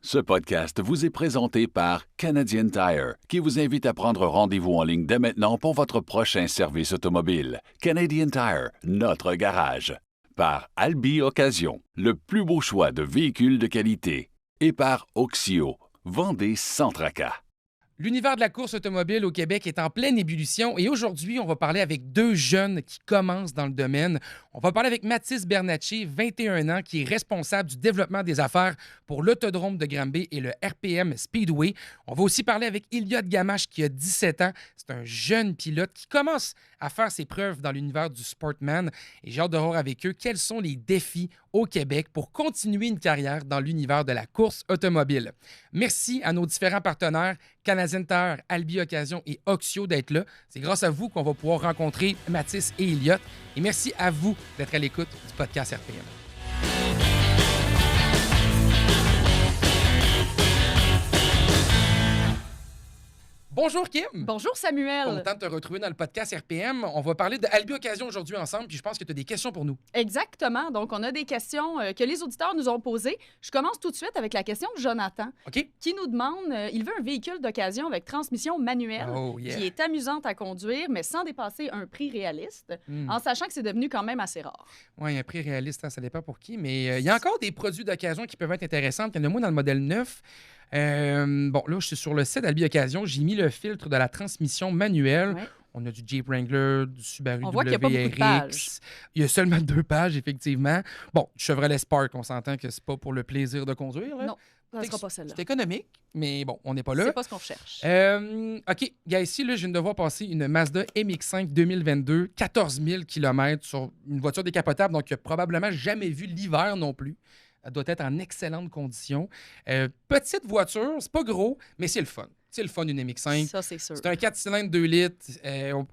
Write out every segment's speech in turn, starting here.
Ce podcast vous est présenté par Canadian Tire, qui vous invite à prendre rendez-vous en ligne dès maintenant pour votre prochain service automobile. Canadian Tire, notre garage. Par Albi Occasion, le plus beau choix de véhicules de qualité. Et par Oxio, vendez sans tracas. L'univers de la course automobile au Québec est en pleine ébullition et aujourd'hui, on va parler avec deux jeunes qui commencent dans le domaine. On va parler avec Mathis Bernatchez, 21 ans, qui est responsable du développement des affaires pour l'Autodrome de Granby et le RPM Speedway. On va aussi parler avec Iliott Gamache, qui a 17 ans. C'est un jeune pilote qui commence à faire ses preuves dans l'univers du Sportman. Et j'ai hâte de voir avec eux quels sont les défis au Québec pour continuer une carrière dans l'univers de la course automobile. Merci à nos différents partenaires, Canadian Tire, Albi Occasion et Oxio d'être là. C'est grâce à vous qu'on va pouvoir rencontrer Mathis et Iliott. Et merci à vous d'être à l'écoute du podcast RPM. Bonjour Kim! Bonjour Samuel! Content de te retrouver dans le podcast RPM. On va parler de Albi Occasion aujourd'hui ensemble, puis je pense que tu as des questions pour nous. Exactement. Donc, on a des questions que les auditeurs nous ont posées. Je commence tout de suite avec la question de Jonathan, OK? qui nous demande, il veut un véhicule d'occasion avec transmission manuelle, Oh, yeah. qui est amusante à conduire, mais sans dépasser un prix réaliste, en sachant que c'est devenu quand même assez rare. Oui, un prix réaliste, hein, ça dépend pour qui, mais il y a encore des produits d'occasion qui peuvent être intéressants. Il y en a moins dans le modèle 9. Bon, là, je suis sur le site d'Albi Occasion. J'ai mis le filtre de la transmission manuelle. Ouais. On a du Jeep Wrangler, du Subaru On voit qu'il y a pas beaucoup de pages. WRX. Il y a seulement 2 pages, effectivement. Bon, Chevrolet Spark, on s'entend que c'est pas pour le plaisir de conduire. Là. Non, ça ne sera pas celle-là. C'est économique, mais bon, on n'est pas là. C'est pas ce qu'on cherche. OK, gars, ici, là, je viens de devoir passer une Mazda MX-5 2022, 14 000 km sur une voiture décapotable, donc il n'a probablement jamais vu l'hiver non plus. Elle doit être en excellente condition. Petite voiture, c'est pas gros, mais c'est le fun. C'est le fun d'une MX-5. Ça, c'est sûr. C'est un 4 cylindres 2 litres.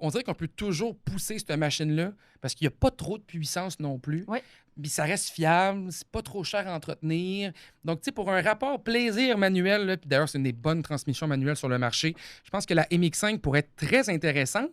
On dirait qu'on peut toujours pousser cette machine-là parce qu'il n'y a pas trop de puissance non plus. Oui. Puis ça reste fiable, c'est pas trop cher à entretenir. Donc, tu sais, pour un rapport plaisir manuel, là, puis d'ailleurs, c'est une des bonnes transmissions manuelles sur le marché, je pense que la MX-5 pourrait être très intéressante.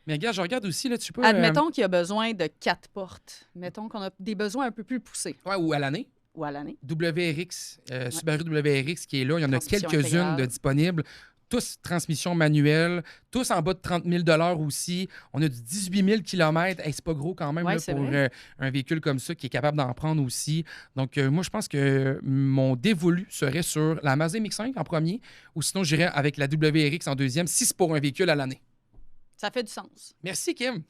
Mais regarde, je regarde aussi, là, tu peux... Admettons qu'il y a besoin de 4 portes. Mettons qu'on a des besoins un peu plus poussés. Ouais, ou à l'année. Ou à l'année. WRX, Subaru WRX qui est là. Il y en a Transmission quelques-unes intégrale. de disponibles. Tous transmission manuelle, tous en bas de 30 000 aussi. On a du 18 000 km. Hey, c'est pas gros quand même Ouais, là, c'est pour vrai. un véhicule comme ça qui est capable d'en prendre aussi. Donc, moi, je pense que mon dévolu serait sur la Mazda MX-5 en premier ou sinon, j'irais avec la WRX en deuxième si c'est pour un véhicule à l'année. Ça fait du sens. Merci, Kim.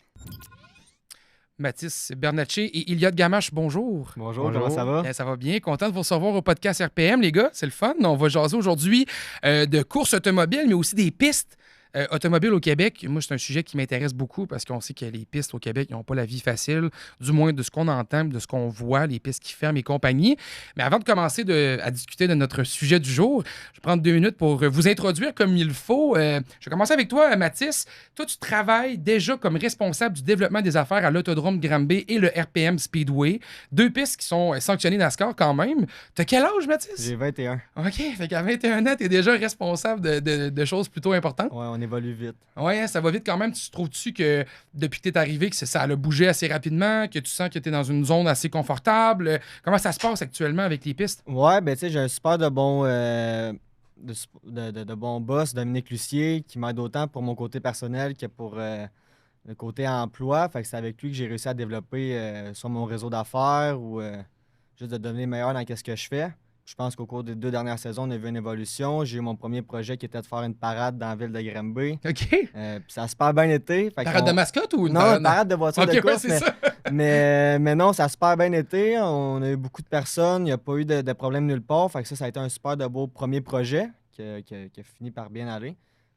Mathis Bernatchez et Iliott Gamache, bonjour. Bonjour, comment ça va? Ça va bien. Content de vous recevoir au podcast RPM, les gars. C'est le fun. On va jaser aujourd'hui de courses automobiles, mais aussi des pistes automobiles au Québec. Moi, c'est un sujet qui m'intéresse beaucoup parce qu'on sait que les pistes au Québec n'ont pas la vie facile, du moins de ce qu'on entend, de ce qu'on voit, les pistes qui ferment et compagnie. Mais avant de commencer à discuter de notre sujet du jour, je vais prendre 2 minutes pour vous introduire comme il faut. Je vais commencer avec toi, Mathis. Toi, tu travailles déjà comme responsable du développement des affaires à l'Autodrome Granby et le RPM Speedway. 2 pistes qui sont sanctionnées NASCAR quand même. T'as quel âge, Mathis? J'ai 21. OK, fait qu'à 21 ans, t'es déjà responsable de choses plutôt importantes. Ouais, on évolue vite. Ouais, ça va vite quand même. Tu trouves-tu que depuis que t'es arrivé, que ça a bougé assez rapidement, que tu sens que t'es dans une zone assez confortable? Comment ça se passe actuellement avec les pistes? Ouais, ben tu sais, j'ai un super de bon de bon boss, Dominique Lucier, qui m'aide autant pour mon côté personnel que pour le côté emploi. Fait que c'est avec lui que j'ai réussi à développer soit mon réseau d'affaires ou juste de devenir meilleur dans ce que je fais. Je pense qu'au cours des 2 dernières saisons, on a vu une évolution. J'ai eu mon premier projet qui était de faire une parade dans la ville de Granby. OK. Puis ça a super bien été. Fait Parade qu'on- de mascotte ou une Non, une parade de voiture OK, de ouais, course, c'est mais, ça. mais non, ça a super bien été. On a eu beaucoup de personnes. Il n'y a pas eu de problème nulle part. Fait que ça a été un super de beau premier projet qui a fini par bien aller.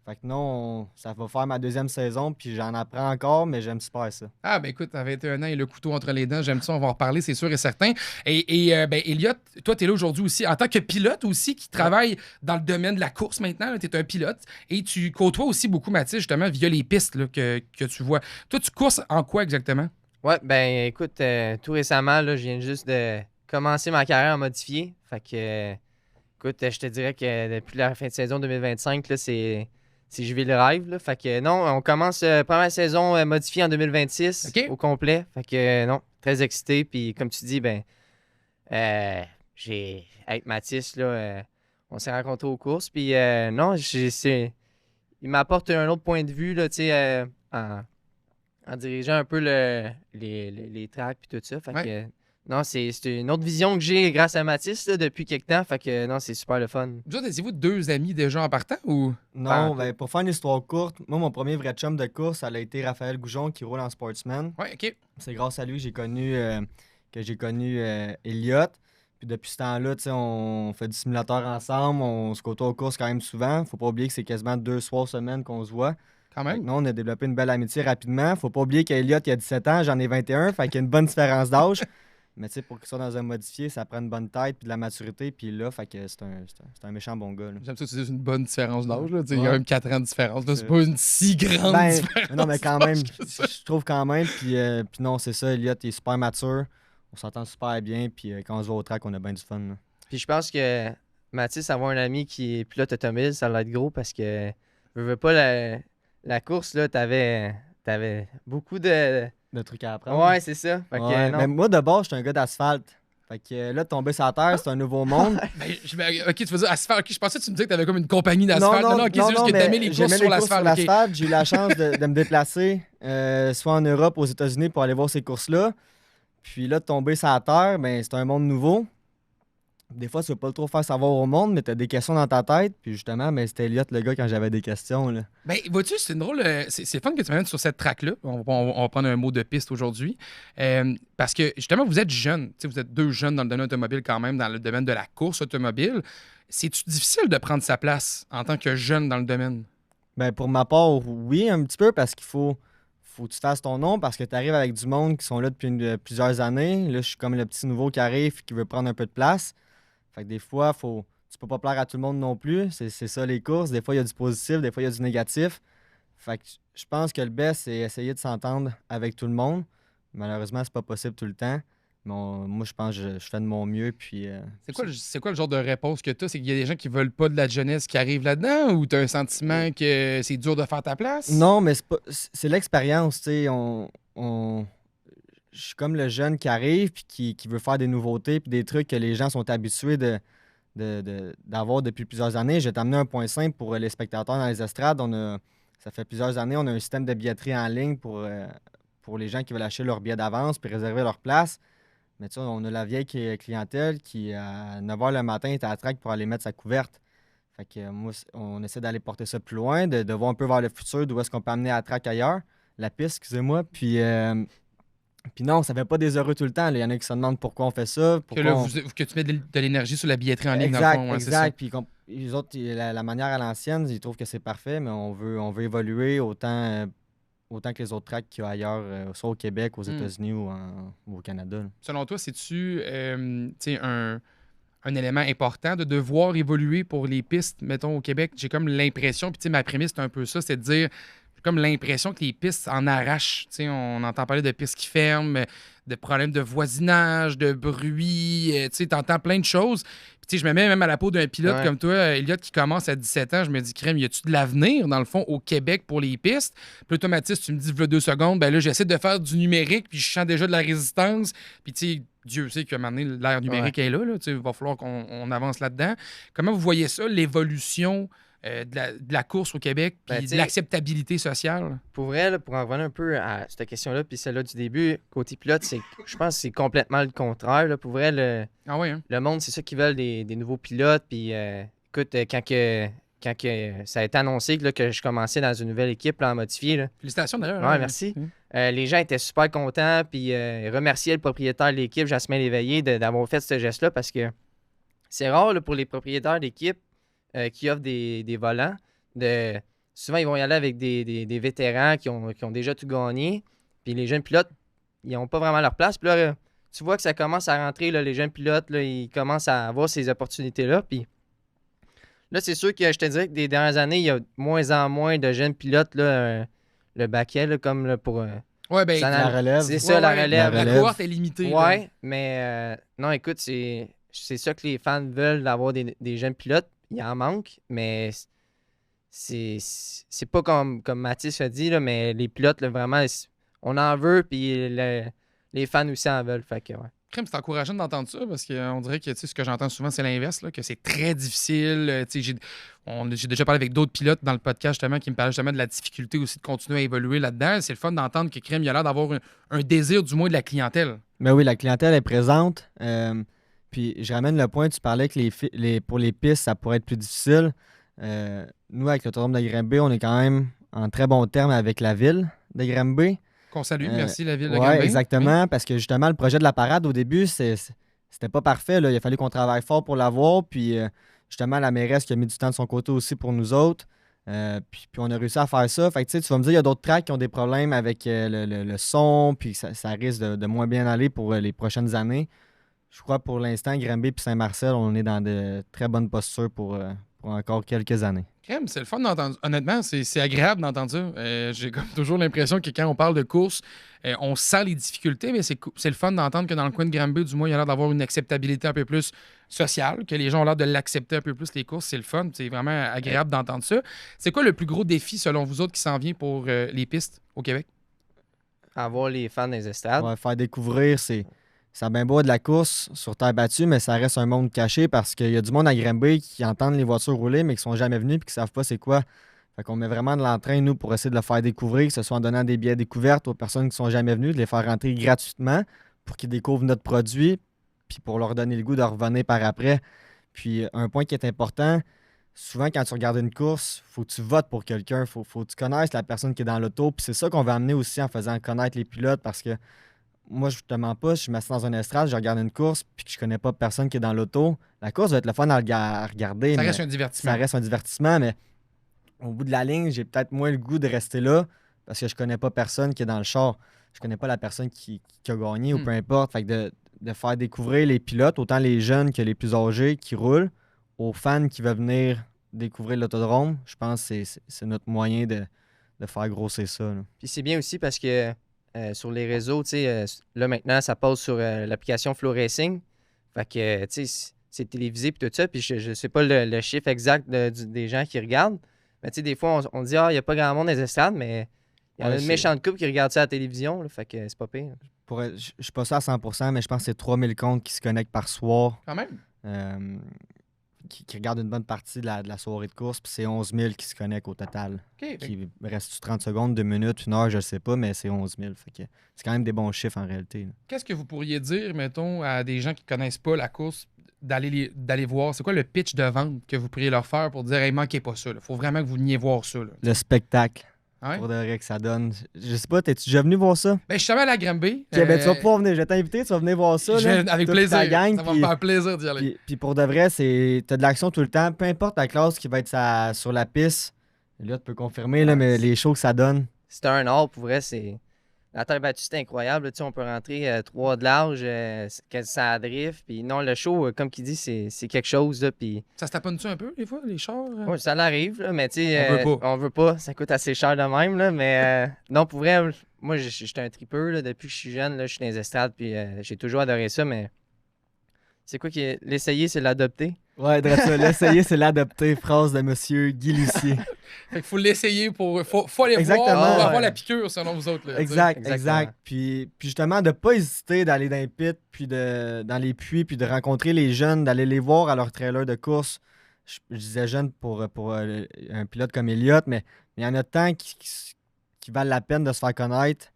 Fait que non, ça va faire ma 2e saison, puis j'en apprends encore, mais j'aime super ça. Ah, ben écoute, à 21 ans et le couteau entre les dents, j'aime ça, on va en reparler, c'est sûr et certain. Ben, Iliott, toi, tu es là aujourd'hui aussi en tant que pilote aussi qui travaille dans le domaine de la course maintenant. Tu es un pilote et tu côtoies aussi beaucoup Mathis, justement, via les pistes là, que tu vois. Toi, tu courses en quoi exactement? Ouais, ben écoute, tout récemment, là, je viens juste de commencer ma carrière en modifié. Fait que, écoute, je te dirais que depuis la fin de saison 2025, là, c'est je vis le rêve. Là. Fait que non, on commence première saison modifiée en 2026 OK. au complet. Fait que non, très excité. Puis comme tu dis, avec Mathis, là, on s'est rencontrés aux courses. Puis non, il m'apporte un autre point de vue là, en dirigeant un peu les tracks et tout ça. Fait que, non, c'est une autre vision que j'ai grâce à Mathis là, depuis quelques temps. Fait que non, c'est super le fun. Vous autres, étiez-vous 2 amis déjà en partant ou? Non, ben, pour faire une histoire courte, moi, mon premier vrai chum de course, ça a été Raphaël Goujon qui roule en Sportsman. Ouais, OK. C'est grâce à lui que j'ai connu Elliott. Puis depuis ce temps-là, on fait du simulateur ensemble, on se côtoie aux courses quand même souvent. Faut pas oublier que c'est quasiment 2 soirs semaine qu'on se voit. Quand Fait que même. non, on a développé une belle amitié rapidement. Faut pas oublier qu'Elliott, il a 17 ans, j'en ai 21, fait qu'il y a une bonne différence d'âge. Mais tu sais, pour qu'il soit dans un modifié, ça prend une bonne tête puis de la maturité. Puis là, fait que c'est un méchant bon gars. Là. J'aime ça que tu dises une bonne différence d'âge. Là. Il y a Ouais. quand même 4 ans de différence. Là, c'est C'est- pas une si grande Ben, différence. non, mais quand même, d'âge que ça. je trouve quand même. Puis non, c'est ça, Elliott, il est super mature. On s'entend super bien. Puis quand on se voit au track, on a bien du fun. Là. Puis je pense que Mathis, avoir un ami qui est pilote automobile, ça va être gros parce que je veux pas la course, là, t'avais beaucoup de. De trucs à apprendre. Ouais, c'est ça. Fait que, Ouais, non. mais moi, de base, je suis un gars d'asphalte. Fait que là, de tomber sur la terre, c'est un nouveau monde. Ok, tu veux dire asphalte. Ok, je pensais que tu me disais que t'avais comme une compagnie d'asphalte. Non, ok, c'est juste que mais t'aimais les courses j'aimais sur les courses l'asphalte. ok. J'ai eu la chance de me déplacer, soit en Europe, aux États-Unis, pour aller voir ces courses-là. Puis là, de tomber sur la terre, ben, c'est un monde nouveau. Des fois, tu veux pas trop faire savoir au monde, mais tu as des questions dans ta tête. Puis justement, ben, c'était Elliott le gars quand j'avais des questions. Là. Ben, vois-tu, c'est une drôle. C'est fun que tu m'amènes sur cette track-là. On va prendre un mot de piste aujourd'hui. Parce que justement, vous êtes jeunes. Tu sais, vous êtes 2 jeunes dans le domaine automobile quand même, dans le domaine de la course automobile. C'est-tu difficile de prendre sa place en tant que jeune dans le domaine? Ben, pour ma part, oui, un petit peu, parce qu'il faut que tu fasses ton nom, parce que tu arrives avec du monde qui sont là depuis plusieurs années. Là, je suis comme le petit nouveau qui arrive qui veut prendre un peu de place. Fait que des fois, tu peux pas plaire à tout le monde non plus. C'est ça les courses. Des fois, il y a du positif, des fois, il y a du négatif. Fait que je pense que le best, c'est essayer de s'entendre avec tout le monde. Malheureusement, c'est pas possible tout le temps. Mais moi, je pense que je fais de mon mieux. Puis, C'est quoi le genre de réponse que tu as? C'est qu'il y a des gens qui veulent pas de la jeunesse qui arrivent là-dedans ou tu as un sentiment que c'est dur de faire ta place? Non, mais c'est l'expérience, tu sais. Je suis comme le jeune qui arrive puis qui veut faire des nouveautés puis des trucs que les gens sont habitués d'avoir depuis plusieurs années. Je vais t'amener un point simple pour les spectateurs dans les estrades. Ça fait plusieurs années, on a un système de billetterie en ligne pour les gens qui veulent acheter leur billet d'avance puis réserver leur place. Mais tu sais, on a la vieille clientèle qui, à 9 h le matin, est à la traque pour aller mettre sa couverte. Fait que moi, on essaie d'aller porter ça plus loin, de voir un peu vers le futur, d'où est-ce qu'on peut amener la track ailleurs. La piste, excusez-moi. Puis non, ça fait pas des heureux tout le temps. Il y en a qui se demandent pourquoi on fait ça. Que, là, que tu mets de l'énergie sur la billetterie en ligne, exact, dans le fond. Ouais, exact. Puis les autres, la manière à l'ancienne, ils trouvent que c'est parfait, mais on veut évoluer autant que les autres tracks qu'il y a ailleurs, soit au Québec, aux États-Unis ou au Canada. Là. Selon toi, c'est-tu un élément important de devoir évoluer pour les pistes, mettons, au Québec? J'ai comme l'impression, puis ma prémisse, c'est un peu ça, c'est de dire, j'ai comme l'impression que les pistes en arrachent. On entend parler de pistes qui ferment, de problèmes de voisinage, de bruit, tu entends plein de choses. Puis je me mets même à la peau d'un pilote comme toi, Elliott, qui commence à 17 ans. Je me dis, crème, y a-tu de l'avenir, dans le fond, au Québec pour les pistes? Puis là, toi, Mathis, tu me dis, v'là 2 secondes, ben là, j'essaie de faire du numérique, puis je sens déjà de la résistance. Puis tu sais, Dieu sait qu'à un moment donné, l'ère numérique est là. Il va falloir qu'on avance là-dedans. Comment vous voyez ça, l'évolution de la course au Québec, puis de l'acceptabilité sociale? Pour vrai, là, pour en revenir un peu à cette question-là, puis celle-là du début, côté pilote, je pense que c'est complètement le contraire. Là. Pour vrai, le monde, c'est ça qu'ils veulent, des nouveaux pilotes. Puis écoute, quand ça a été annoncé que je commençais dans une nouvelle équipe là, en modifié. Là. Félicitations d'ailleurs. Ouais, merci. Les gens étaient super contents, puis remerciaient le propriétaire de l'équipe, Jasmin Léveillé, d'avoir fait ce geste-là, parce que c'est rare là, pour les propriétaires d'équipe qui offrent des volants. Souvent, ils vont y aller avec des vétérans qui ont déjà tout gagné, puis les jeunes pilotes, ils n'ont pas vraiment leur place. Puis là, tu vois que ça commence à rentrer, là, les jeunes pilotes, là, ils commencent à avoir ces opportunités-là, puis là, c'est sûr que je te dirais que des dernières années, il y a de moins en moins de jeunes pilotes, là, le baquet, là, comme là, pour... la relève. C'est ça, la relève. La cohorte est limitée. Ouais, là. mais non, écoute, c'est ça que les fans veulent, d'avoir des jeunes pilotes. Il en manque, mais c'est pas comme Mathis a dit, là, mais les pilotes, là, vraiment, on en veut, puis les fans aussi en veulent. Fait que, ouais. Crème, c'est encourageant d'entendre ça parce qu'on dirait que ce que j'entends souvent, c'est l'inverse, là, que c'est très difficile. J'ai déjà parlé avec d'autres pilotes dans le podcast justement qui me parlaient justement de la difficulté aussi de continuer à évoluer là-dedans. C'est le fun d'entendre que Crème, il a l'air d'avoir un désir du moins de la clientèle. Mais oui, la clientèle est présente. Puis je ramène le point, tu parlais que pour les pistes, ça pourrait être plus difficile. Nous, avec l'autodrome de Granby, on est quand même en très bon terme avec la ville de Granby. Qu'on salue, merci la ville de Oui, Granby. exactement, parce que justement, le projet de la parade, au début, c'était pas parfait. Là. Il a fallu qu'on travaille fort pour l'avoir. Puis justement, la mairesse qui a mis du temps de son côté aussi pour nous autres. Puis on a réussi à faire ça. Fait que tu vas me dire, il y a d'autres tracks qui ont des problèmes avec le son, puis ça risque de moins bien aller pour les prochaines années. Je crois pour l'instant, Granby et Saint-Marcel, on est dans de très bonnes postures pour encore quelques années. Crème, c'est le fun d'entendre. Honnêtement, c'est agréable d'entendre ça. J'ai comme toujours l'impression que quand on parle de course, on sent les difficultés, mais c'est le fun d'entendre que dans le coin de Granby, du moins, il y a l'air d'avoir une acceptabilité un peu plus sociale, que les gens ont l'air de l'accepter un peu plus, les courses. C'est le fun. C'est vraiment agréable d'entendre ça. C'est quoi le plus gros défi, selon vous autres, qui s'en vient pour les pistes au Québec? Avoir les fans des estrades. Ouais, faire découvrir, ça a bien beau de la course sur terre battue, mais ça reste un monde caché parce qu'il y a du monde à Granby qui entendent les voitures rouler, mais qui sont jamais venus et qui savent pas c'est quoi. Fait qu'on met vraiment de l'entrain, nous, pour essayer de le faire découvrir, que ce soit en donnant des billets découvertes aux personnes qui sont jamais venues, de les faire rentrer gratuitement pour qu'ils découvrent notre produit, puis pour leur donner le goût de revenir par après. Puis un point qui est important, souvent quand tu regardes une course, faut que tu votes pour quelqu'un, faut que tu connaisses la personne qui est dans l'auto. Puis c'est ça qu'on va amener aussi en faisant connaître les pilotes parce que moi, je te mens pas, je suis assis dans un estrade, je regarde une course, puis que je connais pas personne qui est dans l'auto. La course va être le fun à regarder. Ça mais reste un divertissement. Ça reste un divertissement, mais au bout de la ligne, j'ai peut-être moins le goût de rester là parce que je connais pas personne qui est dans le char. Je connais pas la personne qui a gagné ou peu importe. Fait que de faire découvrir les pilotes, autant les jeunes que les plus âgés qui roulent, aux fans qui veulent venir découvrir l'autodrome, je pense que c'est notre moyen de faire grossir ça. Là. Puis c'est bien aussi parce que sur les réseaux, tu sais, là maintenant, ça passe sur l'application Flow Racing. Fait que, tu sais, c'est télévisé puis tout ça. Puis je sais pas le chiffre exact des gens qui regardent. Mais tu sais, des fois, on dit, il n'y a pas grand monde dans les estrades, mais il y en a une méchante couple qui regarde ça à la télévision. Là, fait que c'est pas pire. Je suis pas ça à 100%, mais je pense que c'est 3000 comptes qui se connectent par soir. Quand même. Qui regardent une bonne partie de la soirée de course, puis c'est 11 000 qui se connectent au total. OK. Qui reste 30 secondes, 2 minutes, 1 heure, je ne sais pas, mais c'est 11 000. Fait que c'est quand même des bons chiffres en réalité. Là. Qu'est-ce que vous pourriez dire, mettons, à des gens qui ne connaissent pas la course, d'aller voir? C'est quoi le pitch de vente que vous pourriez leur faire pour dire, hey, manquez pas ça. Il faut vraiment que vous veniez voir ça. Là. Le spectacle. Ouais? Pour de vrai que ça donne. Je sais pas, t'es-tu déjà venu voir ça? Ben, je suis allé à la Granby. Ok, ben, tu vas pouvoir venir. Je vais t'inviter, tu vas venir voir ça. Là, avec toute plaisir. ta gang, ça va me faire plaisir d'y aller. Puis pour de vrai, t'as de l'action tout le temps. Peu importe la classe qui va être sur la piste. Là, tu peux confirmer, là, mais les shows que ça donne. C'est un art, pour vrai, c'est... La terre battue, c'est incroyable. Tu sais, on peut rentrer 3 de large, ça drift. Puis non, le show, comme qu'il dit, c'est quelque chose. Là, puis... Ça se taponne-tu un peu, des fois, les chars? Oui, ça l'arrive, là, mais tu sais, On veut pas. on veut pas. Ça coûte assez cher de même. Là, mais non, pour vrai, moi, j'étais un tripeux. Là, depuis que je suis jeune, là, je suis dans les estrades. Puis j'ai toujours adoré ça. Mais c'est quoi qui l'essayer, c'est l'adopter? Ouais, l'essayer, c'est l'adopter. Phrase de monsieur Guy Lucier. Fait qu'il faut l'essayer faut aller Exactement, voir pour ouais. avoir la piqûre, selon vous autres. Là, Exact. Puis justement, de pas hésiter d'aller dans les pits, puis dans les puits, puis de rencontrer les jeunes, d'aller les voir à leur trailer de course. Je disais jeune pour un pilote comme Elliott, mais il y en a tant qui valent la peine de se faire connaître.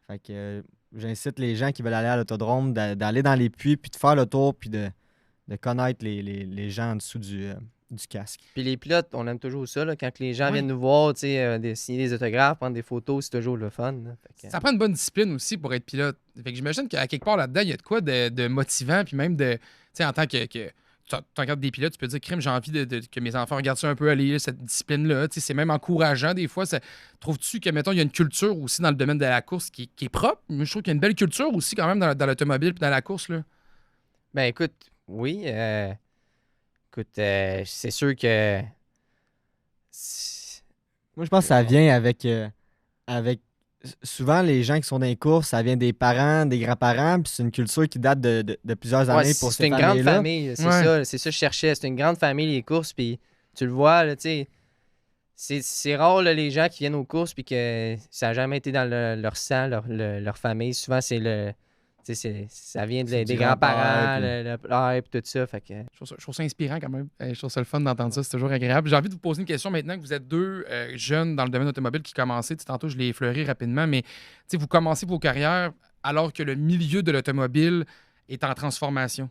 Fait que j'incite les gens qui veulent aller à l'autodrome d'aller dans les puits, puis de faire le tour, puis de connaître les gens en dessous du casque. Puis les pilotes, on aime toujours ça. Là, quand les gens viennent nous voir, signer des autographes, prendre des photos, c'est toujours le fun. Là. Fait que... Ça prend une bonne discipline aussi pour être pilote. Fait que j'imagine qu'à quelque part là-dedans, il y a de quoi de motivant, puis même de, tu sais, en tant que tu regardes des pilotes, tu peux dire, crime, j'ai envie que mes enfants regardent ça un peu aller, cette discipline-là. Tu sais, c'est même encourageant des fois. Trouves-tu que, mettons, il y a une culture aussi dans le domaine de la course qui est propre? Mais je trouve qu'il y a une belle culture aussi quand même dans l'automobile et dans la course. Là. Ben écoute, oui. Écoute, c'est sûr que... Moi, je pense que ça vient avec souvent, les gens qui sont dans les courses, ça vient des parents, des grands-parents, puis c'est une culture qui date de plusieurs années pour ces c'est une grande familles-là. famille, c'est ça que je cherchais. C'est une grande famille, les courses, puis tu le vois, là, tu sais, c'est rare, là, les gens qui viennent aux courses, puis que ça n'a jamais été dans leur sang, leur famille. Souvent, c'est Ça vient C'est des du grands-parents, grand-père, le père, puis tout ça. Fait que... Je trouve ça inspirant quand même. Je trouve ça le fun d'entendre ça. C'est toujours agréable. J'ai envie de vous poser une question maintenant que vous êtes deux jeunes dans le domaine automobile qui commencez. Tantôt, je l'ai effleuré rapidement, mais vous commencez vos carrières alors que le milieu de l'automobile est en transformation.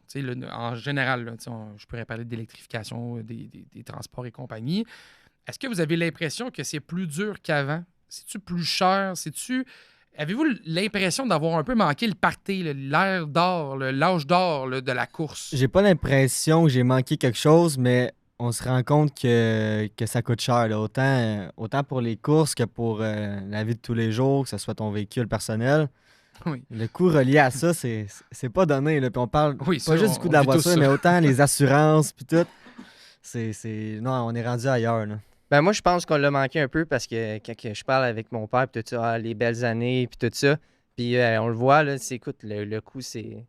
En général, là, je pourrais parler d'électrification des transports et compagnie. Est-ce que vous avez l'impression que c'est plus dur qu'avant? C'est-tu plus cher? Avez-vous l'impression d'avoir un peu manqué le party, l'ère d'or, l'âge d'or de la course? J'ai pas l'impression que j'ai manqué quelque chose, mais on se rend compte que ça coûte cher, là. Autant pour les courses que pour la vie de tous les jours, que ce soit ton véhicule personnel. Oui. Le coût relié à ça, c'est pas donné, là. Puis on parle Oui, pas ça, juste du coût de la on vit tous voiture, ça. mais autant les assurances, puis tout. Non, on est rendu ailleurs, là. Ben moi, je pense qu'on l'a manqué un peu parce que quand je parle avec mon père, puis tout ça, les belles années, puis tout ça, puis on le voit, là, écoute, le coût, c'est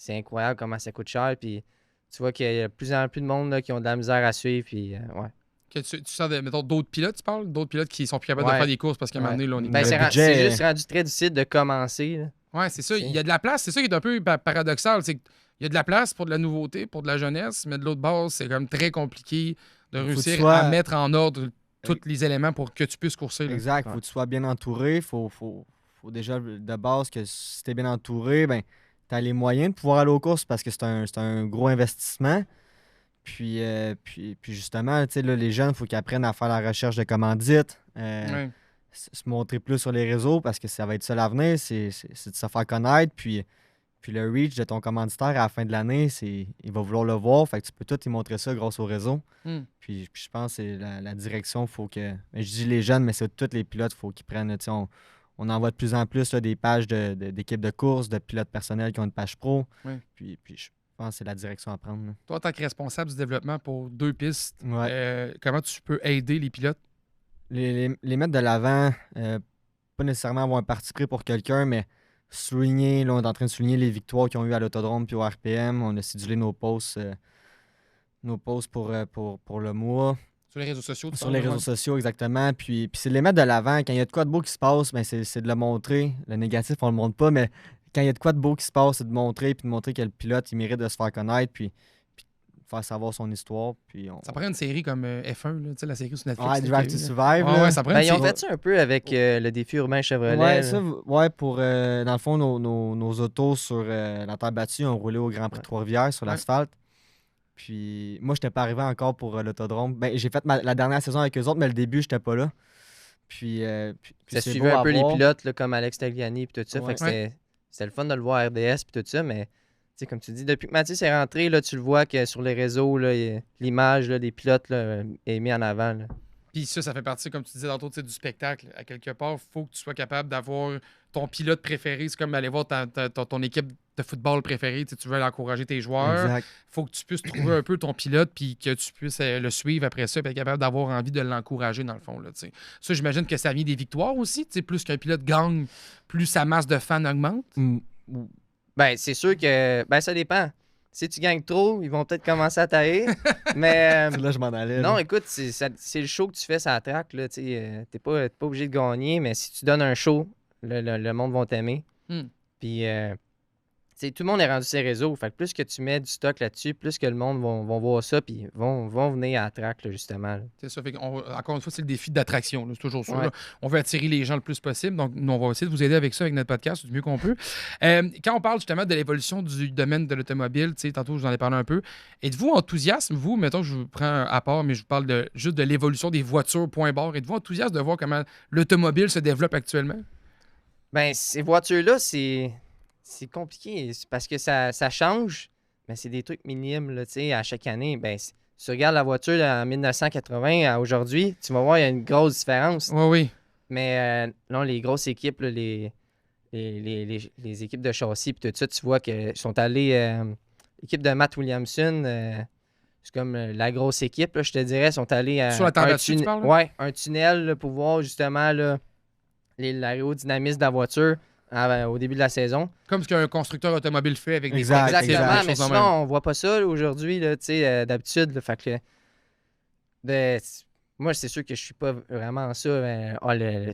incroyable comment ça coûte cher, puis tu vois qu'il y a de plus en plus de monde là, qui ont de la misère à suivre, puis ouais. Que tu sens, mettons, d'autres pilotes, tu parles? D'autres pilotes qui sont plus capables de Ouais. faire des courses parce qu'à un moment donné, là, on est... Ben, Le c'est budget- c'est juste rendu très difficile de commencer. Là. Ouais, c'est ça. Il y a de la place. C'est ça qui est un peu paradoxal. C'est qu'il y a de la place pour de la nouveauté, pour de la jeunesse, mais de l'autre base, c'est comme très compliqué de Faut que tu réussir sois- à mettre en ordre tous les éléments pour que tu puisses courser. Là. Exact. Ouais. Faut que tu sois bien entouré. Faut déjà, de base, que si tu es bien entouré, ben, tu as les moyens de pouvoir aller aux courses parce que c'est un gros investissement. Puis justement, tu sais, là, les jeunes, il faut qu'ils apprennent à faire la recherche de commandites, Ouais. se montrer plus sur les réseaux parce que ça va être ça l'avenir, c'est de se faire connaître. Puis le reach de ton commanditaire à la fin de l'année, il va vouloir le voir. Fait que tu peux tout y montrer ça grâce au réseau. Hmm. Puis je pense que c'est la direction, faut que. Mais je dis les jeunes, mais c'est tous les pilotes, il faut qu'ils prennent. Tu sais, on en voit de plus en plus là, des pages d'équipes de course, de pilotes personnels qui ont une page pro. Ouais. Puis je pense que c'est la direction à prendre, là. Toi, en tant que responsable du développement pour 2 pistes, Ouais. comment tu peux aider les pilotes? Les mettre de l'avant, pas nécessairement avoir un parti pris pour quelqu'un, mais souligner, là, on est en train de souligner les victoires qu'ils ont eues à l'autodrome puis au RPM. On a cédulé nos posts pour le mois. Sur les réseaux sociaux? tu Sur parles, les ouais. réseaux sociaux, exactement. Puis c'est de les mettre de l'avant. Quand il y a de quoi de beau qui se passe, ben c'est de le montrer. Le négatif, on le montre pas, mais quand il y a de quoi de beau qui se passe, c'est de montrer, puis de montrer que le pilote, il mérite de se faire connaître, puis faire savoir son histoire. Puis Ça prend une série comme F1, là, tu sais, la série sur Netflix. Ouais, là, Drive qu'il to y a eu, là. Survive. Ouais, là. ouais, ça prend Ben, une ils ont série. fait ça un peu avec le défi urbain Chevrolet. Ouais, là. ça, pour, dans le fond, nos autos sur la terre battue ont roulé au Grand Prix de Trois-Rivières sur Ouais. l'asphalte. Puis moi, je n'étais pas arrivé encore pour l'autodrome. Ben, j'ai fait la dernière saison avec eux autres, mais le début, je n'étais pas là. Puis Ça c'est suivait beau un à peu les voir. pilotes là, comme Alex Tagliani et tout ça. Ouais. Fait que c'était le fun de le voir à RDS et tout ça, mais tu sais, comme tu dis, depuis que Mathis est rentré, là, tu le vois que sur les réseaux, là, l'image là, des pilotes là, est mise en avant. Là. Puis ça fait partie, comme tu disais tantôt, tu sais, du spectacle. À quelque part, il faut que tu sois capable d'avoir ton pilote préféré. C'est comme aller voir ton équipe de football préférée. Tu sais, tu veux aller encourager tes joueurs. Exact. Il faut que tu puisses trouver un peu ton pilote puis que tu puisses le suivre après ça et être capable d'avoir envie de l'encourager, dans le fond. Là, tu sais. Ça, j'imagine que ça vient des victoires aussi. Tu sais, plus qu'un pilote gagne, plus sa masse de fans augmente. Mm. Ben, c'est sûr que ça dépend. Si tu gagnes trop, ils vont peut-être commencer à tailler. Mais C'est là que je m'en allais. non, là. écoute, c'est le show que tu fais sur la track. T'es pas obligé de gagner, mais si tu donnes un show, le monde va t'aimer. Hmm. Puis, tu sais, tout le monde est rendu sur les réseaux. Fait que plus que tu mets du stock là-dessus, plus que le monde vont voir ça, puis vont venir à la track, là, justement. là. C'est ça. Encore une fois, c'est le défi d'attraction. là, C'est toujours ça. Ouais. Là. On veut attirer les gens le plus possible. Donc, nous, on va essayer de vous aider avec ça, avec notre podcast, du mieux qu'on peut. Quand on parle justement de l'évolution du domaine de l'automobile, tu sais, tantôt, je vous en ai parlé un peu. Êtes-vous enthousiaste, vous, mettons, je vous prends à part, mais je vous parle juste de l'évolution des voitures, point barre. Êtes-vous enthousiaste de voir comment l'automobile se développe actuellement? Ben, ces voitures-là, c'est compliqué. C'est parce que ça change, mais c'est des trucs minimes, là, tu sais, à chaque année. Ben, si tu regardes la voiture là, en 1980 à aujourd'hui, tu vas voir, il y a une grosse différence. Oui, oui. Mais non, les grosses équipes, là, les équipes de châssis, puis tout ça, tu vois qu'ils sont allés. L'équipe de Matt Williamson, c'est comme la grosse équipe, là, je te dirais, sont allés à. Sur la terre battue, tu parles, là? Ouais, un tunnel là, pour voir justement là, l'aérodynamisme de la voiture au début de la saison. Comme ce qu'un constructeur automobile fait avec des Exact, projectiles, Exactement, des mais choses de même. sinon, on voit pas ça là, aujourd'hui, là, tu sais, d'habitude. Là, fait que moi, c'est sûr que je suis pas vraiment ça.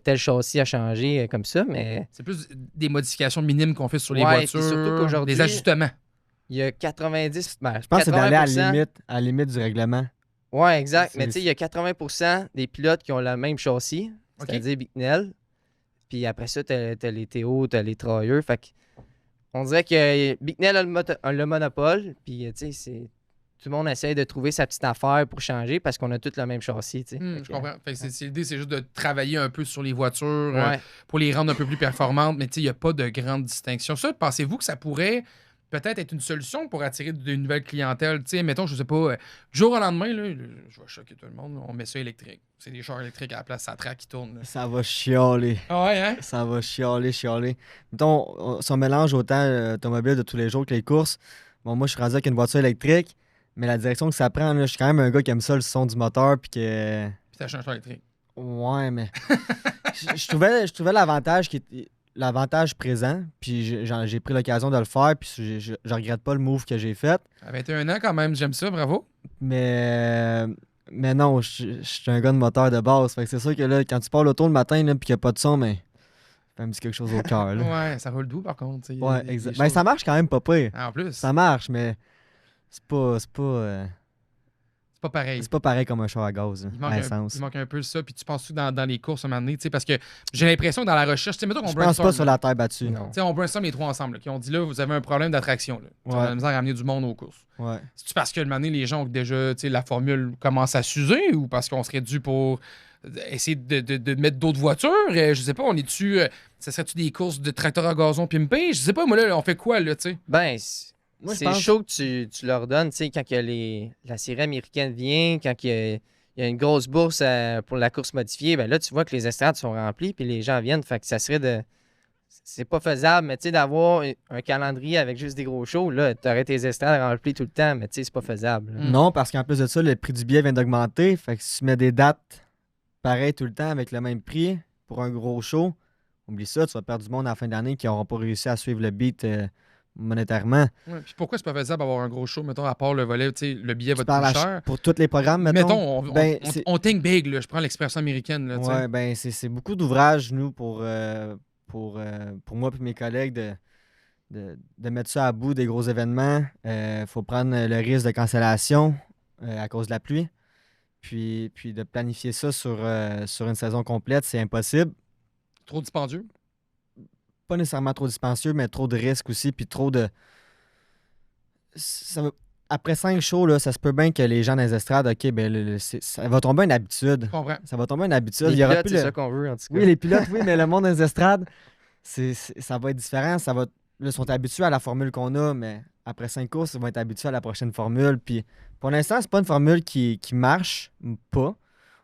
Tel châssis a changé comme ça, mais C'est plus des modifications minimes qu'on fait sur les Ouais, voitures, puis surtout qu'aujourd'hui- des ajustements. il y a 90. Je pense que c'est d'aller à 80%. la limite du règlement. Ouais, exact. Mais C'est- tu sais, il y a 80% des pilotes qui ont le même châssis, OK. c'est-à-dire Bicknell. Puis après ça, t'as les Théo, t'as les Troyeux. Fait que on dirait que Bicknell a le monopole. Puis tu sais, tout le monde essaie de trouver sa petite affaire pour changer parce qu'on a tous le même châssis. Tu sais. Fait Je que, comprends. Fait que l'idée, c'est juste de travailler un peu sur les voitures Ouais. pour les rendre un peu plus performantes, mais il n'y a pas de grande distinction. Ça, pensez-vous que ça pourrait peut-être être une solution pour attirer de nouvelles clientèles? Tu sais, mettons, je sais pas, du jour au lendemain, là, je vais choquer tout le monde, on met ça électrique. C'est des chars électriques à la place, ça traque qui tourne. là. Ça va chialer. Ah ouais, hein? Ça va chialer. Mettons, si on mélange autant automobile de tous les jours que les courses, bon, moi, je suis rendu avec une voiture électrique, mais la direction que ça prend, là, je suis quand même un gars qui aime ça, le son du moteur, puis que... Puis t'achètes un char électrique. Ouais, mais... je trouvais l'avantage présent, puis j'ai pris l'occasion de le faire, puis je regrette pas le move que j'ai fait, À 21 ans, quand même, j'aime ça, bravo. mais non, je suis un gars de moteur de base, fait que c'est sûr que là, quand tu pars l'auto le matin, là, puis qu'il n'y a pas de son, mais ça me dit quelque chose au cœur, là. Ouais, ça roule doux, par contre. tu sais, il y a Ouais, des exact. choses- Ben, ça marche quand même pas pire. Ah, en plus, Ça marche, mais c'est pas c'est pas pareil. c'est pas pareil comme un char à gaz, là, Il manque, à un, essence. il manque un peu ça. Puis tu penses dans les courses à un moment donné, tu sais, parce que j'ai l'impression que dans la recherche, tu sais, mettons qu'on Je pense brainstorm. pas sur la terre battue. Non. Tu sais, on brainstorm les trois ensemble, là, qui ont dit là, vous avez un problème d'attraction. Là. On a Ouais. la misère à amener du monde aux courses. Ouais. C'est-tu parce que le moment donné, les gens ont déjà, tu sais, la formule commence à s'user ou parce qu'on serait dû pour essayer de mettre d'autres voitures? Je sais pas, on est-tu. Ça serait-tu des courses de tracteurs à gazon pimpés? Je sais pas, moi là, on fait quoi là, tu sais? Ben, Moi, je c'est pense- chaud que tu leur donnes, tu sais, quand que la série américaine vient, quand il y a une grosse bourse pour la course modifiée, ben là, tu vois que les estrades sont remplies puis les gens viennent. Fait que ça serait de. C'est pas faisable, mais tu sais, d'avoir un calendrier avec juste des gros shows, là, t'aurais tes estrades remplies tout le temps, mais tu sais, c'est pas faisable. là. Non, parce qu'en plus de ça, le prix du billet vient d'augmenter. Fait que si tu mets des dates pareilles tout le temps avec le même prix pour un gros show, oublie ça, tu vas perdre du monde à la fin d'année qui n'auront pas réussi à suivre le beat monétairement. Ouais. Puis pourquoi c'est pas faisable d'avoir un gros show, mettons, à part le volet, tu sais, le billet va Tu te parles plus cher? pour tous les programmes, mettons. Mettons, Ben, c'est- on think big, là. Je prends l'expression américaine, là, tu sais. Ouais, ben c'est beaucoup d'ouvrages, nous, pour moi et mes collègues de mettre ça à bout des gros événements. Faut prendre le risque de cancellation à cause de la pluie. Puis de planifier ça sur une saison complète, c'est impossible. Trop dispendieux. Pas nécessairement trop dispendieux, mais trop de risques aussi, puis trop de... Après 5 shows, là, ça se peut bien que les gens dans les estrades, OK, ben, ça va tomber une habitude. Je comprends. Ça va tomber une habitude. Les Il y aura pilotes, plus c'est le- ça qu'on veut, en tout cas. Oui, les pilotes, oui, mais le monde des estrades, ça va être différent. Là, ils sont habitués à la formule qu'on a, mais après 5 courses, ils vont être habitués à la prochaine formule. Puis pour l'instant, c'est pas une formule qui marche pas.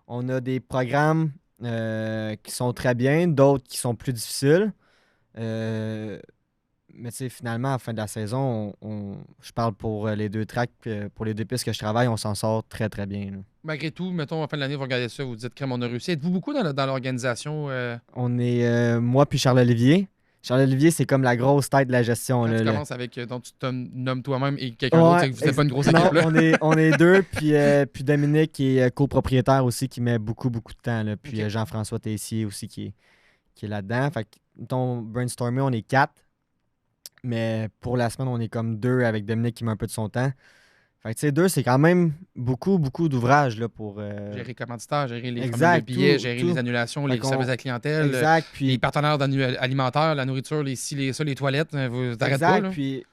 On a des programmes qui sont très bien, d'autres qui sont plus difficiles. Mais tu sais, finalement, à la fin de la saison, je parle pour les 2 tracks, pour les 2 pistes que je travaille, on s'en sort très, très bien, là. Malgré tout, mettons, à la fin de l'année, vous regardez ça, vous dites, crème, on a réussi. Êtes-vous beaucoup dans l'organisation? On est, moi puis Charles-Olivier. Charles-Olivier, c'est comme la grosse tête de la gestion. Quand Là, tu là. commences avec, donc tu te nommes toi-même et quelqu'un d'autre, c'est que vous n'êtes pas une grosse non, équipe, là. on est 2, puis Dominique qui est copropriétaire aussi, qui met beaucoup, beaucoup de temps. Là. Puis Ok. Jean-François Tessier aussi qui est là-dedans. Fait que, mettons, brainstormer, on est 4. Mais pour la semaine, on est comme 2 avec Dominique qui met un peu de son temps. Fait que, tu sais, 2, c'est quand même beaucoup, beaucoup d'ouvrages là, pour... Gérer les commanditaires, gérer les Exact, formules de billets, tout, gérer tout. les annulations, Fait les qu'on- services à la clientèle, Exact, les puis... partenaires alimentaires, la nourriture, les ci, les ça, les toilettes. Vous t'arrêtez Exact, pas, là? puis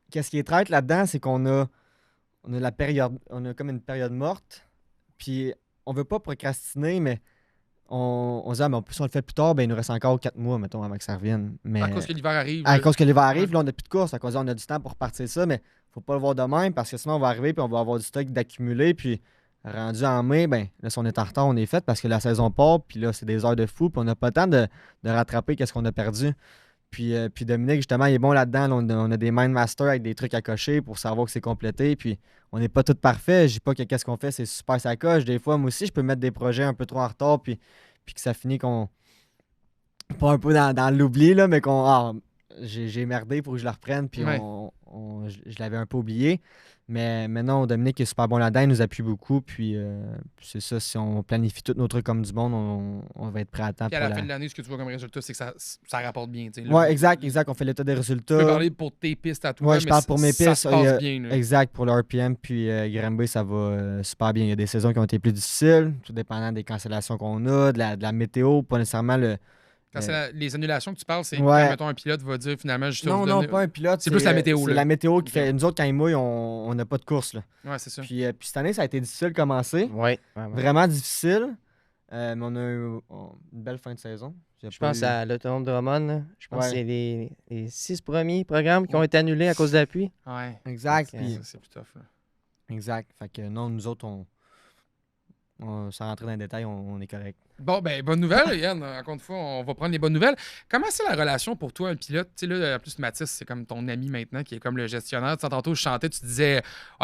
qu'est-ce qui est traite là-dedans, c'est qu'on a la période, on a comme une période morte, puis on veut pas procrastiner, mais on se dit, ah, mais si on le fait plus tard, ben, il nous reste encore 4 mois, mettons, avant que ça revienne. Mais, À cause que l'hiver arrive. à là. cause que l'hiver arrive, là, on n'a plus de course, à cause on a du temps pour partir ça, mais faut pas le voir de même, parce que sinon, on va arriver, puis on va avoir du stock d'accumuler, puis rendu en mai, ben, là, si on est en retard, on est fait, parce que la saison part, puis là, c'est des heures de fou, puis on n'a pas le temps de rattraper qu'est-ce qu'on a perdu. Puis Dominique, justement, il est bon là-dedans. Là, on a des Mindmasters avec des trucs à cocher pour savoir que c'est complété. Puis on n'est pas tout parfait. Je dis pas que qu'est-ce qu'on fait, c'est super ça coche. Des fois, moi aussi, je peux mettre des projets un peu trop en retard. Puis que ça finit qu'on. Pas un peu dans l'oubli, là, mais qu'on. j'ai merdé pour que je le reprenne, puis Ouais. je l'avais un peu oublié. Mais non, Dominique est super bon là-dedans, il nous appuie beaucoup, puis c'est ça, si on planifie tous nos trucs comme du monde, on va être prêt à temps Puis à pour la fin de l'année, ce que tu vois comme résultat, c'est que ça rapporte bien. tu sais. Ouais, Là, exact, on fait l'état des Tu peux résultats. parler pour tes pistes à toi, Ouais, mais je parle pour mes ça pistes. se il y a- passe bien. Là. Exact, pour le RPM, puis Granby, ça va super bien. Il y a des saisons qui ont été plus difficiles, tout dépendant des cancellations qu'on a, de la météo, pas nécessairement le... Quand c'est les annulations que tu parles, c'est Ouais. quand, mettons, un pilote va dire finalement, je te Non, vous non, donne- pas un pilote. C'est plus la météo, C'est là. la météo qui Ok. fait... Nous autres, quand il mouille, on n'a pas de course, là. Ouais, c'est ça. Puis cette année, ça a été difficile de commencer. Ouais, vraiment. Vraiment difficile. Mais on a eu une belle fin de saison. Je pense à l'Autonome de Drummond. Là. Je pense Ouais. que c'est les 6 premiers programmes qui ont été annulés à cause de la pluie. Ouais. Exact. Ok. puis- Ça, c'est plus tough. Là. Exact. Fait que non, nous autres, sans rentrer dans les détails, on est correct. Bon, ben, bonne nouvelle, Yann. Encore une fois, on va prendre les bonnes nouvelles. Comment c'est la relation pour toi, un pilote? Tu sais, là, en plus, Mathis, c'est comme ton ami maintenant, qui est comme le gestionnaire. Tu sais, tantôt, je chantais, tu disais,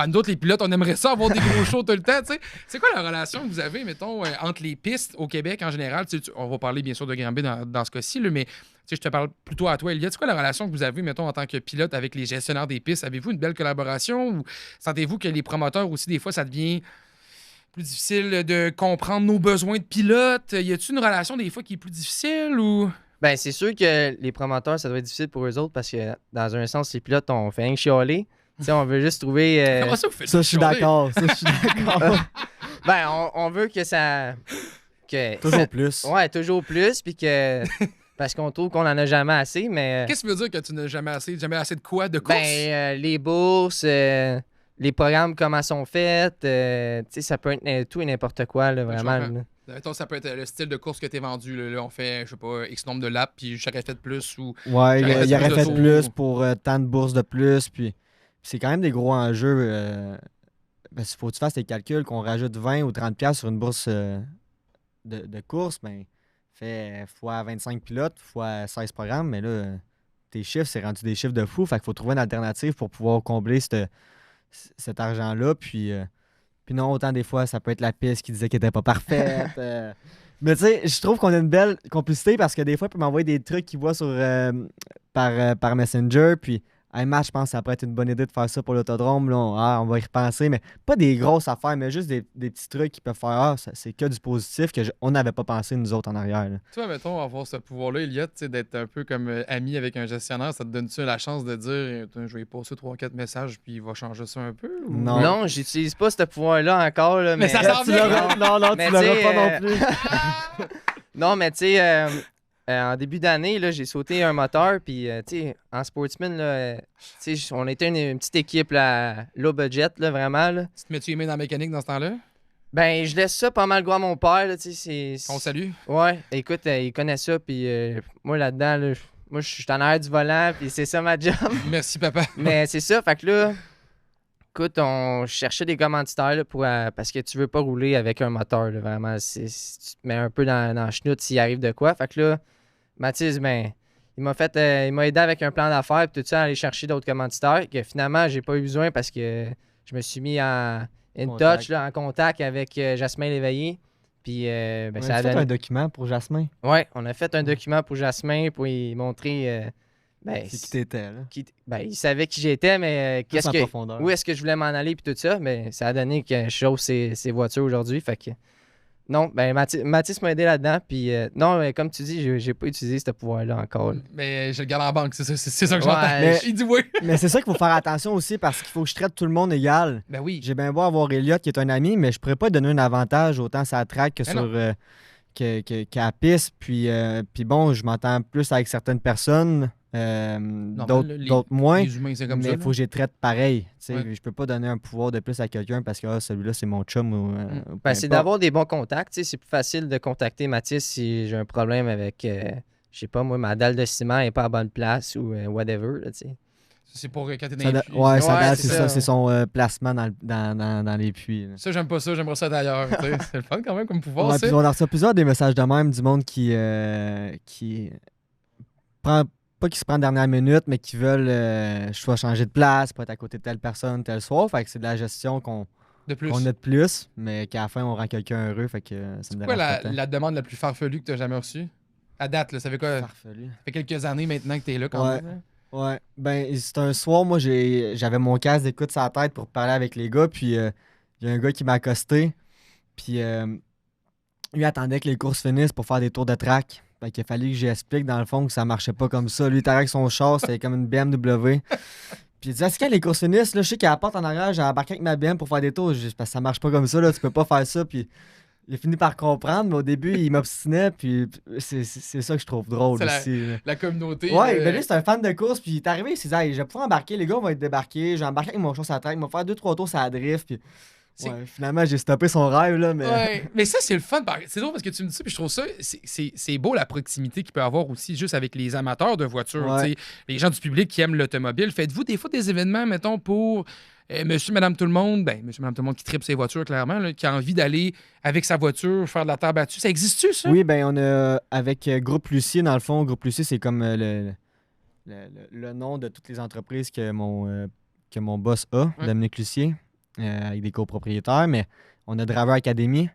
nous autres, les pilotes, on aimerait ça avoir des gros shows tout le temps. Tu sais, c'est quoi la relation que vous avez, mettons, entre les pistes au Québec en général? Tu sais, on va parler, bien sûr, de Granby dans ce cas-ci, là, mais tu sais, je te parle plutôt à toi, Elliot. C'est quoi la relation que vous avez, mettons, en tant que pilote avec les gestionnaires des pistes? Avez-vous une belle collaboration ou sentez-vous que les promoteurs aussi, des fois, ça devient plus difficile de comprendre nos besoins de pilote? Y a-t-il une relation des fois qui est plus difficile ou... Ben, c'est sûr que les promoteurs, ça doit être difficile pour eux autres parce que, dans un sens, les pilotes, on fait rien que chialer. Tu sais, on veut juste trouver. Comment ça vous faites Ça, je suis chialer? d'accord. Ça, je suis d'accord. Ben, on veut que ça. Toujours plus. Ouais, toujours plus, puis que. Parce qu'on trouve qu'on en a jamais assez, mais. Qu'est-ce que ça veut dire que tu n'as jamais assez de quoi? De course? Ben, les bourses, les programmes, comment sont faits, tu sais, ça peut être tout et n'importe quoi, là, vraiment. comprends. là. Mettons, ça peut être le style de course que tu es vendu. Là, on fait, je sais pas, X nombre de laps, puis j'aurais fait plus ou... Ouais, J'aurais il fait aurait plus de fait tours. plus pour tant de bourses de plus. Puis c'est quand même des gros enjeux. Parce qu'il faut que tu fasses tes calculs, qu'on rajoute 20 ou 30$ piastres sur une bourse de course, ben, fait fois 25 pilotes, fois 16 programmes. Mais là, tes chiffres, c'est rendu des chiffres de fou. Fait qu'il faut trouver une alternative pour pouvoir combler cet argent-là. Puis non, autant des fois, ça peut être la piste qui disait qu'elle était pas parfaite. Mais tu sais, je trouve qu'on a une belle complicité parce que des fois, il peut m'envoyer des trucs qu'il voit par Messenger. Puis, hey, Matt, je pense que ça pourrait être une bonne idée de faire ça pour l'autodrome. Là, on va y repenser. Mais pas des grosses affaires, mais juste des petits trucs qui peuvent faire. C'est que du positif on n'avait pas pensé, nous autres, en arrière. Là. Tu vois, mettons, avoir ce pouvoir-là, Elliot, tu sais, d'être un peu comme ami avec un gestionnaire, ça te donne-tu la chance de dire je vais y passer 3-4 messages puis il va changer ça un peu? Ou... Non. Non, j'utilise pas ce pouvoir-là encore, là, Mais ça s'en Tu vient! l'auras- non, Mais tu l'auras tu sais, pas non plus. Non, mais tu sais, en début d'année, là, j'ai sauté un moteur, puis tu sais, en sportsman, là, tu sais, on était une petite équipe là, low budget, là, vraiment. Là. Tu te mets-tu les mains dans la mécanique dans ce temps-là? Ben, je laisse ça pas mal gros à mon père, là, tu sais, On salue. Ouais, écoute, il connaît ça, puis moi, là-dedans, là, moi, je suis en arrière du volant, puis c'est ça ma job. Merci, papa. Mais c'est ça, fait que là, écoute, on cherchait des commanditaires, là, parce que tu veux pas rouler avec un moteur, là, vraiment. Tu te mets un peu dans la chenoute s'il arrive de quoi. Fait que là, Mathis, ben, il m'a aidé avec un plan d'affaires, puis tout ça, à aller chercher d'autres commanditaires, que finalement, j'ai pas eu besoin parce que je me suis mis en Contact. en contact avec Jasmin Léveillé. Puis, ben, On ça a a fait donné... un document pour Jasmin. Ouais, on a fait un document pour Jasmin pour lui montrer. Ben, C'est qui t'étais, là. ben, il savait qui j'étais, mais Plus en profondeur. où est-ce que je voulais m'en aller, puis tout ça. Mais ça a donné que je chauffe ses voitures aujourd'hui. Fait que. Non, ben, Mathis m'a aidé là-dedans. Puis, non, mais comme tu dis, j'ai pas utilisé ce pouvoir-là encore. là. Mais je le garde en banque, c'est ça que Ouais, j'entends. mais- Il dit oui. Mais c'est ça qu'il faut faire attention aussi parce qu'il faut que je traite tout le monde égal. Ben oui. J'ai bien beau avoir Elliot qui est un ami, mais je pourrais pas donner un avantage autant sur la track que Ben sur non. qu'à la piste. Puis bon, je m'entends plus avec certaines personnes, d'autres là, d'autres moins. Les humains, c'est comme Mais ça. il faut que je les traite pareil. Tu sais, Ouais. Je peux pas donner un pouvoir de plus à quelqu'un parce que celui-là, c'est mon chum. Ou peu Ben, c'est importe. d'avoir des bons contacts. Tu sais, c'est plus facile de contacter Mathis si j'ai un problème avec, je sais pas, moi, ma dalle de ciment n'est pas à bonne place ou whatever. Là, tu sais. C'est pour quand t'es dans Ça les da- puits. ouais, ça Ouais, date, c'est c'est ça. ça. C'est son placement dans les puits. là. Ça, j'aime pas ça. J'aimerais ça d'ailleurs. tu sais. C'est le fun quand même comme pouvoir, Ouais, ça. puis on a reçu plusieurs des messages de même du monde qui prend pas qui se prend en dernière minute, mais qui veulent soit changer de place, pas être à côté de telle personne tel soir. Fait que c'est de la gestion qu'on De plus. a de plus, mais qu'à la fin on rend quelqu'un heureux. Fait que ça me C'est quoi dérange pas tant. la demande la plus farfelue que t'as jamais reçue? À date, là, ça fait quoi? Farfelu. Ça fait quelques années maintenant que t'es là quand Ouais. même. Hein? Ouais, ben c'est un soir, moi j'avais mon casque d'écoute sur la tête pour parler avec les gars, puis il y a un gars qui m'a accosté, puis lui attendait que les courses finissent pour faire des tours de track. Fait qu'il a fallu que j'explique dans le fond que ça marchait pas comme ça. Lui il était avec son char, c'était comme une BMW. Puis il dit, est-ce que quand les courses finissent, là, je sais qu'à la porte en arrière, j'ai embarqué avec ma BM pour faire des tours. Je dis, parce que ça marche pas comme ça, là, tu peux pas faire ça. Puis il a fini par comprendre, mais au début, il m'obstinait, puis c'est ça que je trouve drôle C'est aussi. Là. La communauté. Ouais, ben lui, c'est un fan de course, puis il est arrivé, il s'est dit, hey, je vais pouvoir embarquer, les gars vont être débarqués, j'ai embarqué avec mon char sur la track, il m'a faire 2-3 tours sur la drift, puis ouais, finalement, j'ai stoppé son rêve, là, mais... Ouais. Mais ça, c'est le fun. C'est drôle parce que tu me dis ça, puis je trouve ça, c'est beau la proximité qu'il peut avoir aussi juste avec les amateurs de voitures, Ouais. tu sais, les gens du public qui aiment l'automobile. Faites-vous des fois des événements, mettons, pour monsieur, madame, tout le monde, ben, monsieur, madame, tout le monde qui tripe ses voitures, clairement, là, qui a envie d'aller avec sa voiture faire de la terre battue. Ça existe-tu, ça? Oui, ben on a, avec Groupe Lucier, dans le fond, Groupe Lucier, c'est comme le nom de toutes les entreprises que mon boss a, Ouais. Dominique Lucier, avec des copropriétaires, mais on a Driver Academy,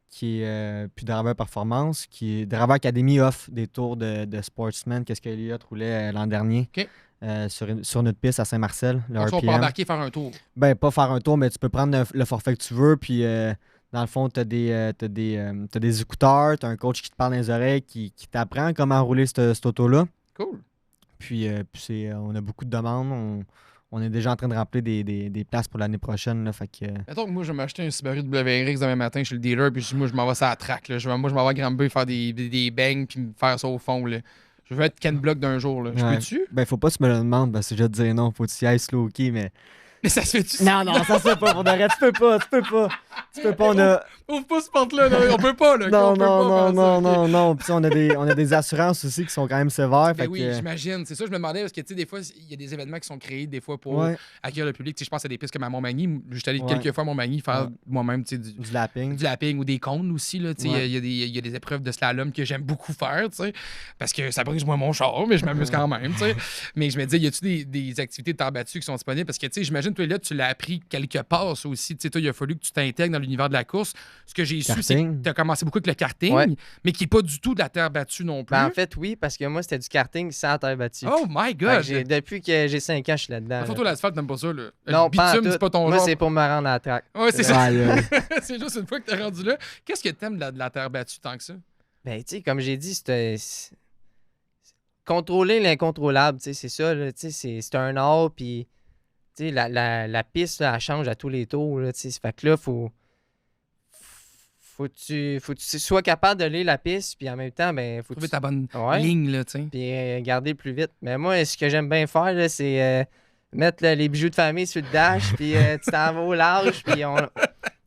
qui est puis Driver Performance, qui est Driver Academy offre des tours de Sportsman, qu'est-ce que Elliott roulait l'an dernier. OK. Sur notre piste à Saint-Marcel, le Donc, ça, on peut RPM. embarquer faire un tour. Ben, pas faire un tour, mais tu peux prendre le forfait que tu veux, puis dans le fond, t'as des écouteurs, t'as un coach qui te parle dans les oreilles, qui t'apprend comment rouler cette auto-là. Cool. Puis on a beaucoup de demandes. On est déjà en train de remplir des places pour l'année prochaine. Là, fait que, Mettons que moi, je vais m'acheter un Subaru WRX demain matin chez le dealer, puis moi, je m'en vais sur la track. Là. Moi, je m'en vais à Granby faire des bangs, puis me faire ça au fond. Là. Je veux être Ken Block d'un jour. Là. Je ouais. peux-tu? Ben, faut pas que tu me le demandes, parce que je vais te dire non, faut que tu y ailles slow key, mais... Mais ça se fait-tu? Non, ça se fait pas, pour de vrai, tu peux pas. On a... Ouvre pas ce porte-là, là. On peut pas, là. Non, On peut pas faire ça, ok. non. Puis on a des assurances aussi qui sont quand même sévères. Ben fait oui, que... j'imagine. C'est ça, je me demandais, parce que, tu sais, des fois, il y a des événements qui sont créés, des fois, pour Ouais, accueillir le public. Tu sais, je pense à des pistes comme à Montmagny. Je suis allé Ouais. quelques fois à Montmagny faire Ouais. moi-même, tu sais, du lapping. du lapping ou des cônes aussi, là. Tu sais, Ouais. il y a des épreuves de slalom que j'aime beaucoup faire, tu sais, parce que ça brise moins mon char, mais je m'amuse quand même, tu sais. Mais je me dis, y a-tu des activités de terre battue qui sont disponibles? Parce que, tu sais, j'imagine, toi, là, tu l'as appris quelque part, ça aussi. Tu sais, toi, il a fallu que tu t'intègres dans l'univers de la course. Ce que j'ai su, c'est que Karting. tu as commencé beaucoup avec le karting, Ouais. mais qui n'est pas du tout de la terre battue non plus. Ben, en fait, oui, parce que moi, c'était du karting sans terre battue. Oh my Fait que God! depuis que j'ai 5 ans, je suis là-dedans. Surtout là. l'asphalte, t'aimes pas ça, là. Non, Le pas en bitume, tout. c'est pas ton Moi, genre. c'est pour me rendre à la track. Ouais, c'est ça. Ouais, C'est juste une fois que t'es rendu là. Qu'est-ce que t'aimes de la terre battue tant que ça? Ben, tu sais, comme j'ai dit, contrôler l'incontrôlable, tu sais, c'est ça, là, tu sais, c'est un art, puis, tu sais, la piste, là, elle change à tous les tours, là, tu sais, fait que là, faut que tu sois capable de lire la piste, puis en même temps, ben, faut que Trouver tu... ta bonne Ouais. ligne, là, tu sais. Puis garder plus vite. Mais moi, ce que j'aime bien faire, là, c'est mettre les bijoux de famille sur le dash, puis tu t'en vas au large, puis dans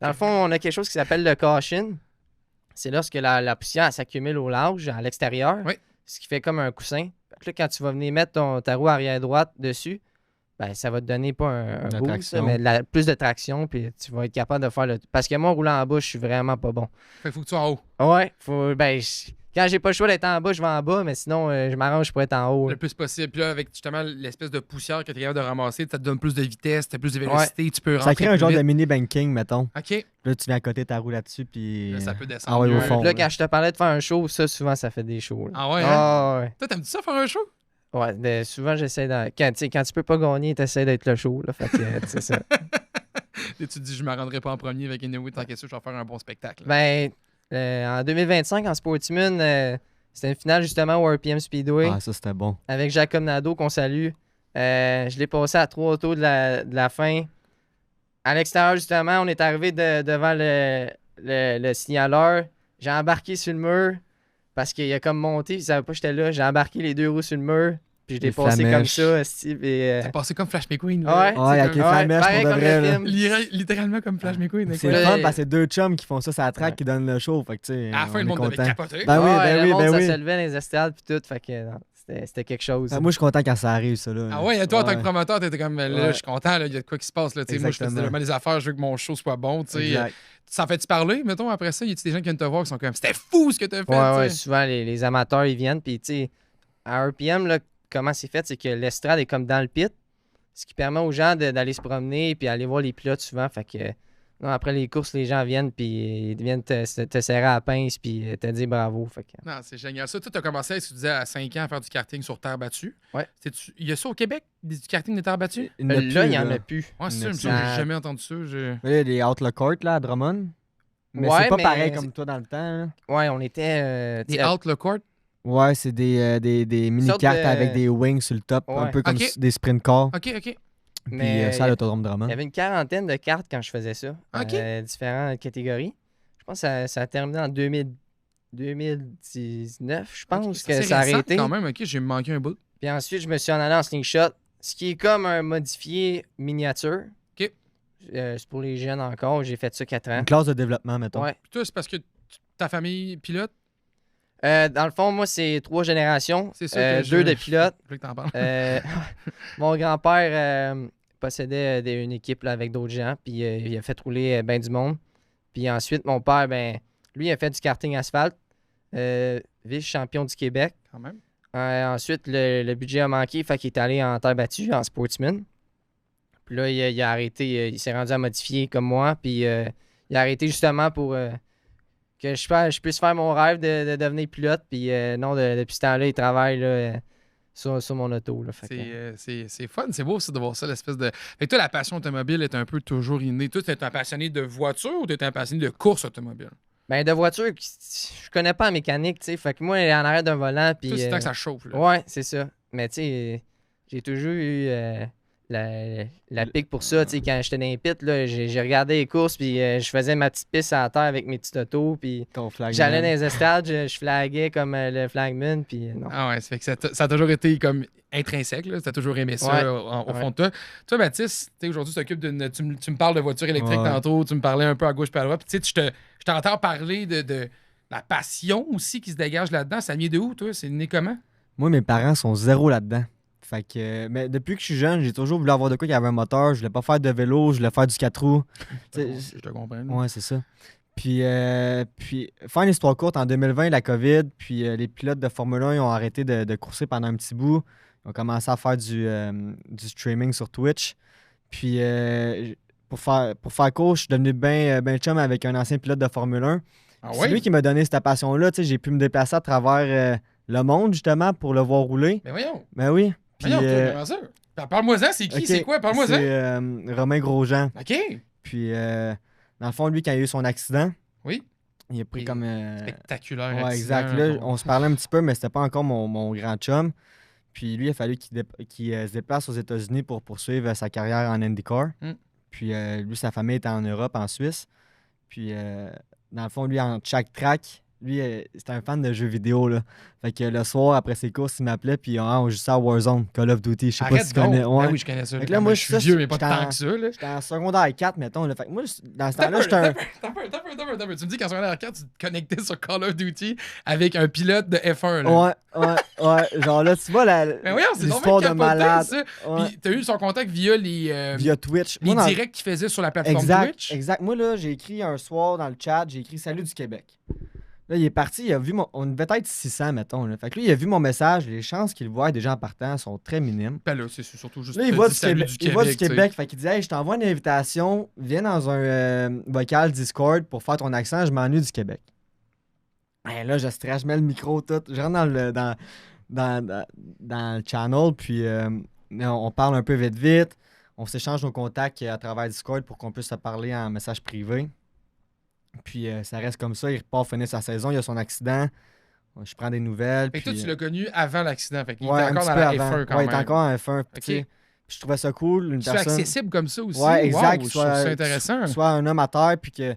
le fond, on a quelque chose qui s'appelle le caution. C'est lorsque la poussière elle s'accumule au large, à l'extérieur, Oui. ce qui fait comme un coussin. Fait que là, quand tu vas venir mettre ta roue arrière droite dessus, ben, ça va te donner pas un De la boost, traction. mais plus de traction, puis tu vas être capable de faire le... Parce que moi, roulant en bas, je suis vraiment pas bon. Fait qu'il faut que tu sois en haut. Ouais, quand j'ai pas le choix d'être en bas, je vais en bas, mais sinon, je m'arrange pour être en haut. Le plus possible. Puis là, avec justement l'espèce de poussière que tu es capable de ramasser, ça te donne plus de vitesse, t'as plus de vélocité, tu peux rentrer Ça crée un plus genre vite. de mini banking, mettons. OK. Là, tu viens à côté ta roue là-dessus, puis... Là, ça peut descendre. Ah ouais, au mieux. fond. Là, là. quand je te parlais de faire un show, ça, souvent, ça fait des shows. Là. Ah ouais, hein? Ah ouais. Toi, t'aimes-tu ça faire un show? Ouais, souvent, j'essaie de... Quand tu peux pas gagner, t'essaies d'être le show, là. Fait que, c'est ça. Et tu te dis, je me rendrai pas en premier avec Inouï, tant qu'à ça, je vais faire un bon spectacle. Ben, en 2025, en Sportsman, c'était une finale, justement, au RPM Speedway, Ah, ça, c'était bon. avec Jacob Nadeau, qu'on salue. Je l'ai passé à 3 autos de la fin. À l'extérieur, justement, on est arrivé devant le signaleur. J'ai embarqué sur le mur parce qu'il a comme monté, il savait pas que j'étais là. J'ai embarqué les 2 roues sur le mur, puis je l'ai Les passé comme flamèches. ça. esti, puis, T'as passé comme Flash McQueen. Ouais. là. Ouais, avec C'est les comme- flamèches, pareil pour de comme vrai, le là. film. Littéralement comme Flash McQueen. C'est incroyable. le fun Ouais. parce que c'est 2 chums qui font ça sur la track Ouais. qui donnent le show. Fait que, tu sais, À la fin, on le est monde devait content. capoter. Ben oui, Ouais, ben le oui, monde, ben ça oui. se levait dans les estrades, puis tout. Fait que non, c'était quelque chose. Ah, moi, je suis content quand ça arrive, ça. Là. Ah ouais, toi, en tant que Ouais. promoteur, t'étais comme, là, Ouais. je suis content, là, il y a de quoi qui se passe. Là, tu sais, moi, je fais Exactement. vraiment les affaires, je veux que mon show soit bon. Tu sais. Exact. Ça en fait-tu parler, mettons, après ça? Y a-tu des gens qui viennent te voir qui sont comme, c'était fou ce que t'as fait? Ouais, ouais, tu sais? souvent, les amateurs, ils viennent. Puis, tu sais, à RPM, là, comment c'est fait, c'est que l'estrade est comme dans le pit, ce qui permet aux gens d'aller se promener puis aller voir les pilotes souvent. Fait que Non, après les courses, les gens viennent puis ils viennent te serrer à la pince puis te dire bravo. Fait que... Non, c'est génial. Ça, tu as commencé, tu disais, à 5 ans à faire du karting sur terre battue. Ouais. Il y a ça au Québec, du karting de terre battue? Il n'y en a là, il plus, n'y en là. a plus. Ouais, c'est ça, Il y en a j'ai plus. jamais entendu ça. Il y a des Outlaw Court là, à Drummond. Mais Ouais, c'est pas mais pareil comme toi dans le temps. Là. Ouais, on était... Des Outlaw Court? Ouais, c'est des mini-cartes de- avec des wings sur le top, un Ouais. peu comme Ok. des sprint cars. OK, OK. Puis Mais ça à l'autodrome Drummond. il y avait une quarantaine de cartes quand je faisais ça. Ok. Différentes catégories. Je pense que ça a terminé en 2019, je pense Ok, que c'est ça a récent arrêté. quand même, OK, j'ai manqué un bout. Puis ensuite, je me suis en allé en slingshot, ce qui est comme un modifié miniature. OK. C'est pour les jeunes encore. J'ai fait ça 4 ans. Une classe de développement, mettons. Ouais. Puis toi, c'est parce que ta famille pilote? Dans le fond, moi, c'est 3 générations. C'est ça que 2 de pilotes. Je voulais que t'en parles. Mon grand-père possédait une équipe là, avec d'autres gens, puis il a fait rouler ben du monde. Puis ensuite, mon père, ben, lui, il a fait du karting asphalte, vice-champion du Québec. Quand même. Ensuite, le budget a manqué, fait qu'il est allé en terre battue, en sportsman. Puis là, il a arrêté, il s'est rendu à modifier comme moi, puis il a arrêté justement pour que je puisse faire mon rêve de devenir pilote. Puis non, depuis ce temps-là, il travaille là, sur mon auto. Là, fait que- C'est fun, c'est beau aussi de voir ça, l'espèce de... Fait que toi, la passion automobile est un peu toujours innée. Toi, t'es un passionné de voiture ou t'es un passionné de course automobile? Ben, de voiture, je connais pas la mécanique, tu sais. Fait que moi, en arrière d'un volant, puis... Toi, c'est tant que ça chauffe, là. Ouais, c'est ça. Mais tu sais, j'ai toujours eu la pique pour ça. Tu sais, quand j'étais dans les pits, là, j'ai regardé les courses, puis je faisais ma petite piste à la terre avec mes petites autos, puis Ton flag. j'allais dans les estrades, je flaguais comme le flagman, puis non. Ah ouais, ça fait que ça a toujours été comme intrinsèque, là. T'as toujours aimé ça Ouais. au fond de toi. Toi, Baptiste, aujourd'hui, tu t'occupes tu me parles de voiture électrique Ouais. tantôt, tu me parlais un peu à gauche et à droite. Puis tu sais, je t'entends parler de la passion aussi qui se dégage là-dedans. Ça vient de où, toi? C'est né comment? Moi, mes parents sont zéro là-dedans. Fait que, mais depuis que je suis jeune, j'ai toujours voulu avoir de quoi qui avait un moteur. Je voulais pas faire de vélo, je voulais faire du 4 roues. Je te comprends. là. Ouais, c'est ça. Puis faire une histoire courte, en 2020, la COVID, puis les pilotes de Formule 1 ils ont arrêté de courser pendant un petit bout. Ils ont commencé à faire du streaming sur Twitch. Puis pour faire court, je suis devenu bien chum avec un ancien pilote de Formule 1. Ah C'est ouais? lui qui m'a donné cette passion-là. Tu sais, j'ai pu me déplacer à travers le monde, justement, pour le voir rouler. Mais voyons. Ben oui. Puis, Voyons, toi, comment ça? Parle-moi-ça, c'est qui? ok, C'est quoi? Parle-moi ça. C'est Romain Grosjean. OK. Puis, dans le fond, lui, quand il a eu son accident, Oui. il a pris Et comme... Spectaculaire. ouais, accident, exact. Là, bon. on se parlait un petit peu, mais c'était pas encore mon grand chum. Puis lui, il a fallu qu'il se déplace aux États-Unis pour poursuivre sa carrière en IndyCar. Mm. Puis lui, sa famille était en Europe, en Suisse. Puis dans le fond, lui, en track track, lui, c'était un fan de jeux vidéo. Là. Fait que le soir, après ses courses, il m'appelait, puis on jouait ça à Warzone, Call of Duty. Je sais pas Arrête si tu donc. connais. Ouais. Ben oui, je connais ça. Fait que là, là, moi, je suis ça, vieux, mais pas j'étais tant en- que ça. Là. J'étais en secondaire 4, mettons. Là. Fait que moi, dans ce temps-là, j'étais un... T'as peu. Tu me dis qu'en secondaire 4, tu te connectais sur Call of Duty avec un pilote de F1. Là. Ouais. Genre là, tu vois Mais voyons, c'est l'histoire donc de malade. ça. Ouais. Puis t'as eu son contact via les Via Twitch. les Moi, dans- directs qu'il faisait sur la plateforme Exact, Twitch. exact. Moi, là, j'ai écrit un soir dans le chat, j'ai écrit « Salut du Québec ». Là, il est parti, il a vu on devait être 600, mettons. Là. Fait que lui, il a vu mon message, les chances qu'il le voie des gens en partant sont très minimes. Ben là, c'est surtout juste Là, il te voit dire du salut Québec. Il voit du tu sais. Québec. Fait qu'il dit « Hey, je t'envoie une invitation, viens dans un vocal Discord pour faire ton accent, je m'ennuie du Québec. » Ben là, je stresse, je mets le micro, tout. Je rentre dans le channel, puis on parle un peu vite. On s'échange nos contacts à travers Discord pour qu'on puisse se parler en message privé. Puis ça reste comme ça. Il repart finir sa saison. Il a son accident. Je prends des nouvelles. Fait que toi, puis, tu l'as connu avant l'accident. Fait qu'il ouais, était un encore petit dans peu la avant. F1 quand Ouais, même. il est encore en F1. Ok. Tu sais, je trouvais ça cool. Une C'est personne. accessible comme ça aussi. Ouais, exact. Wow, je trouve ça intéressant. Soit un homme à terre, puis que.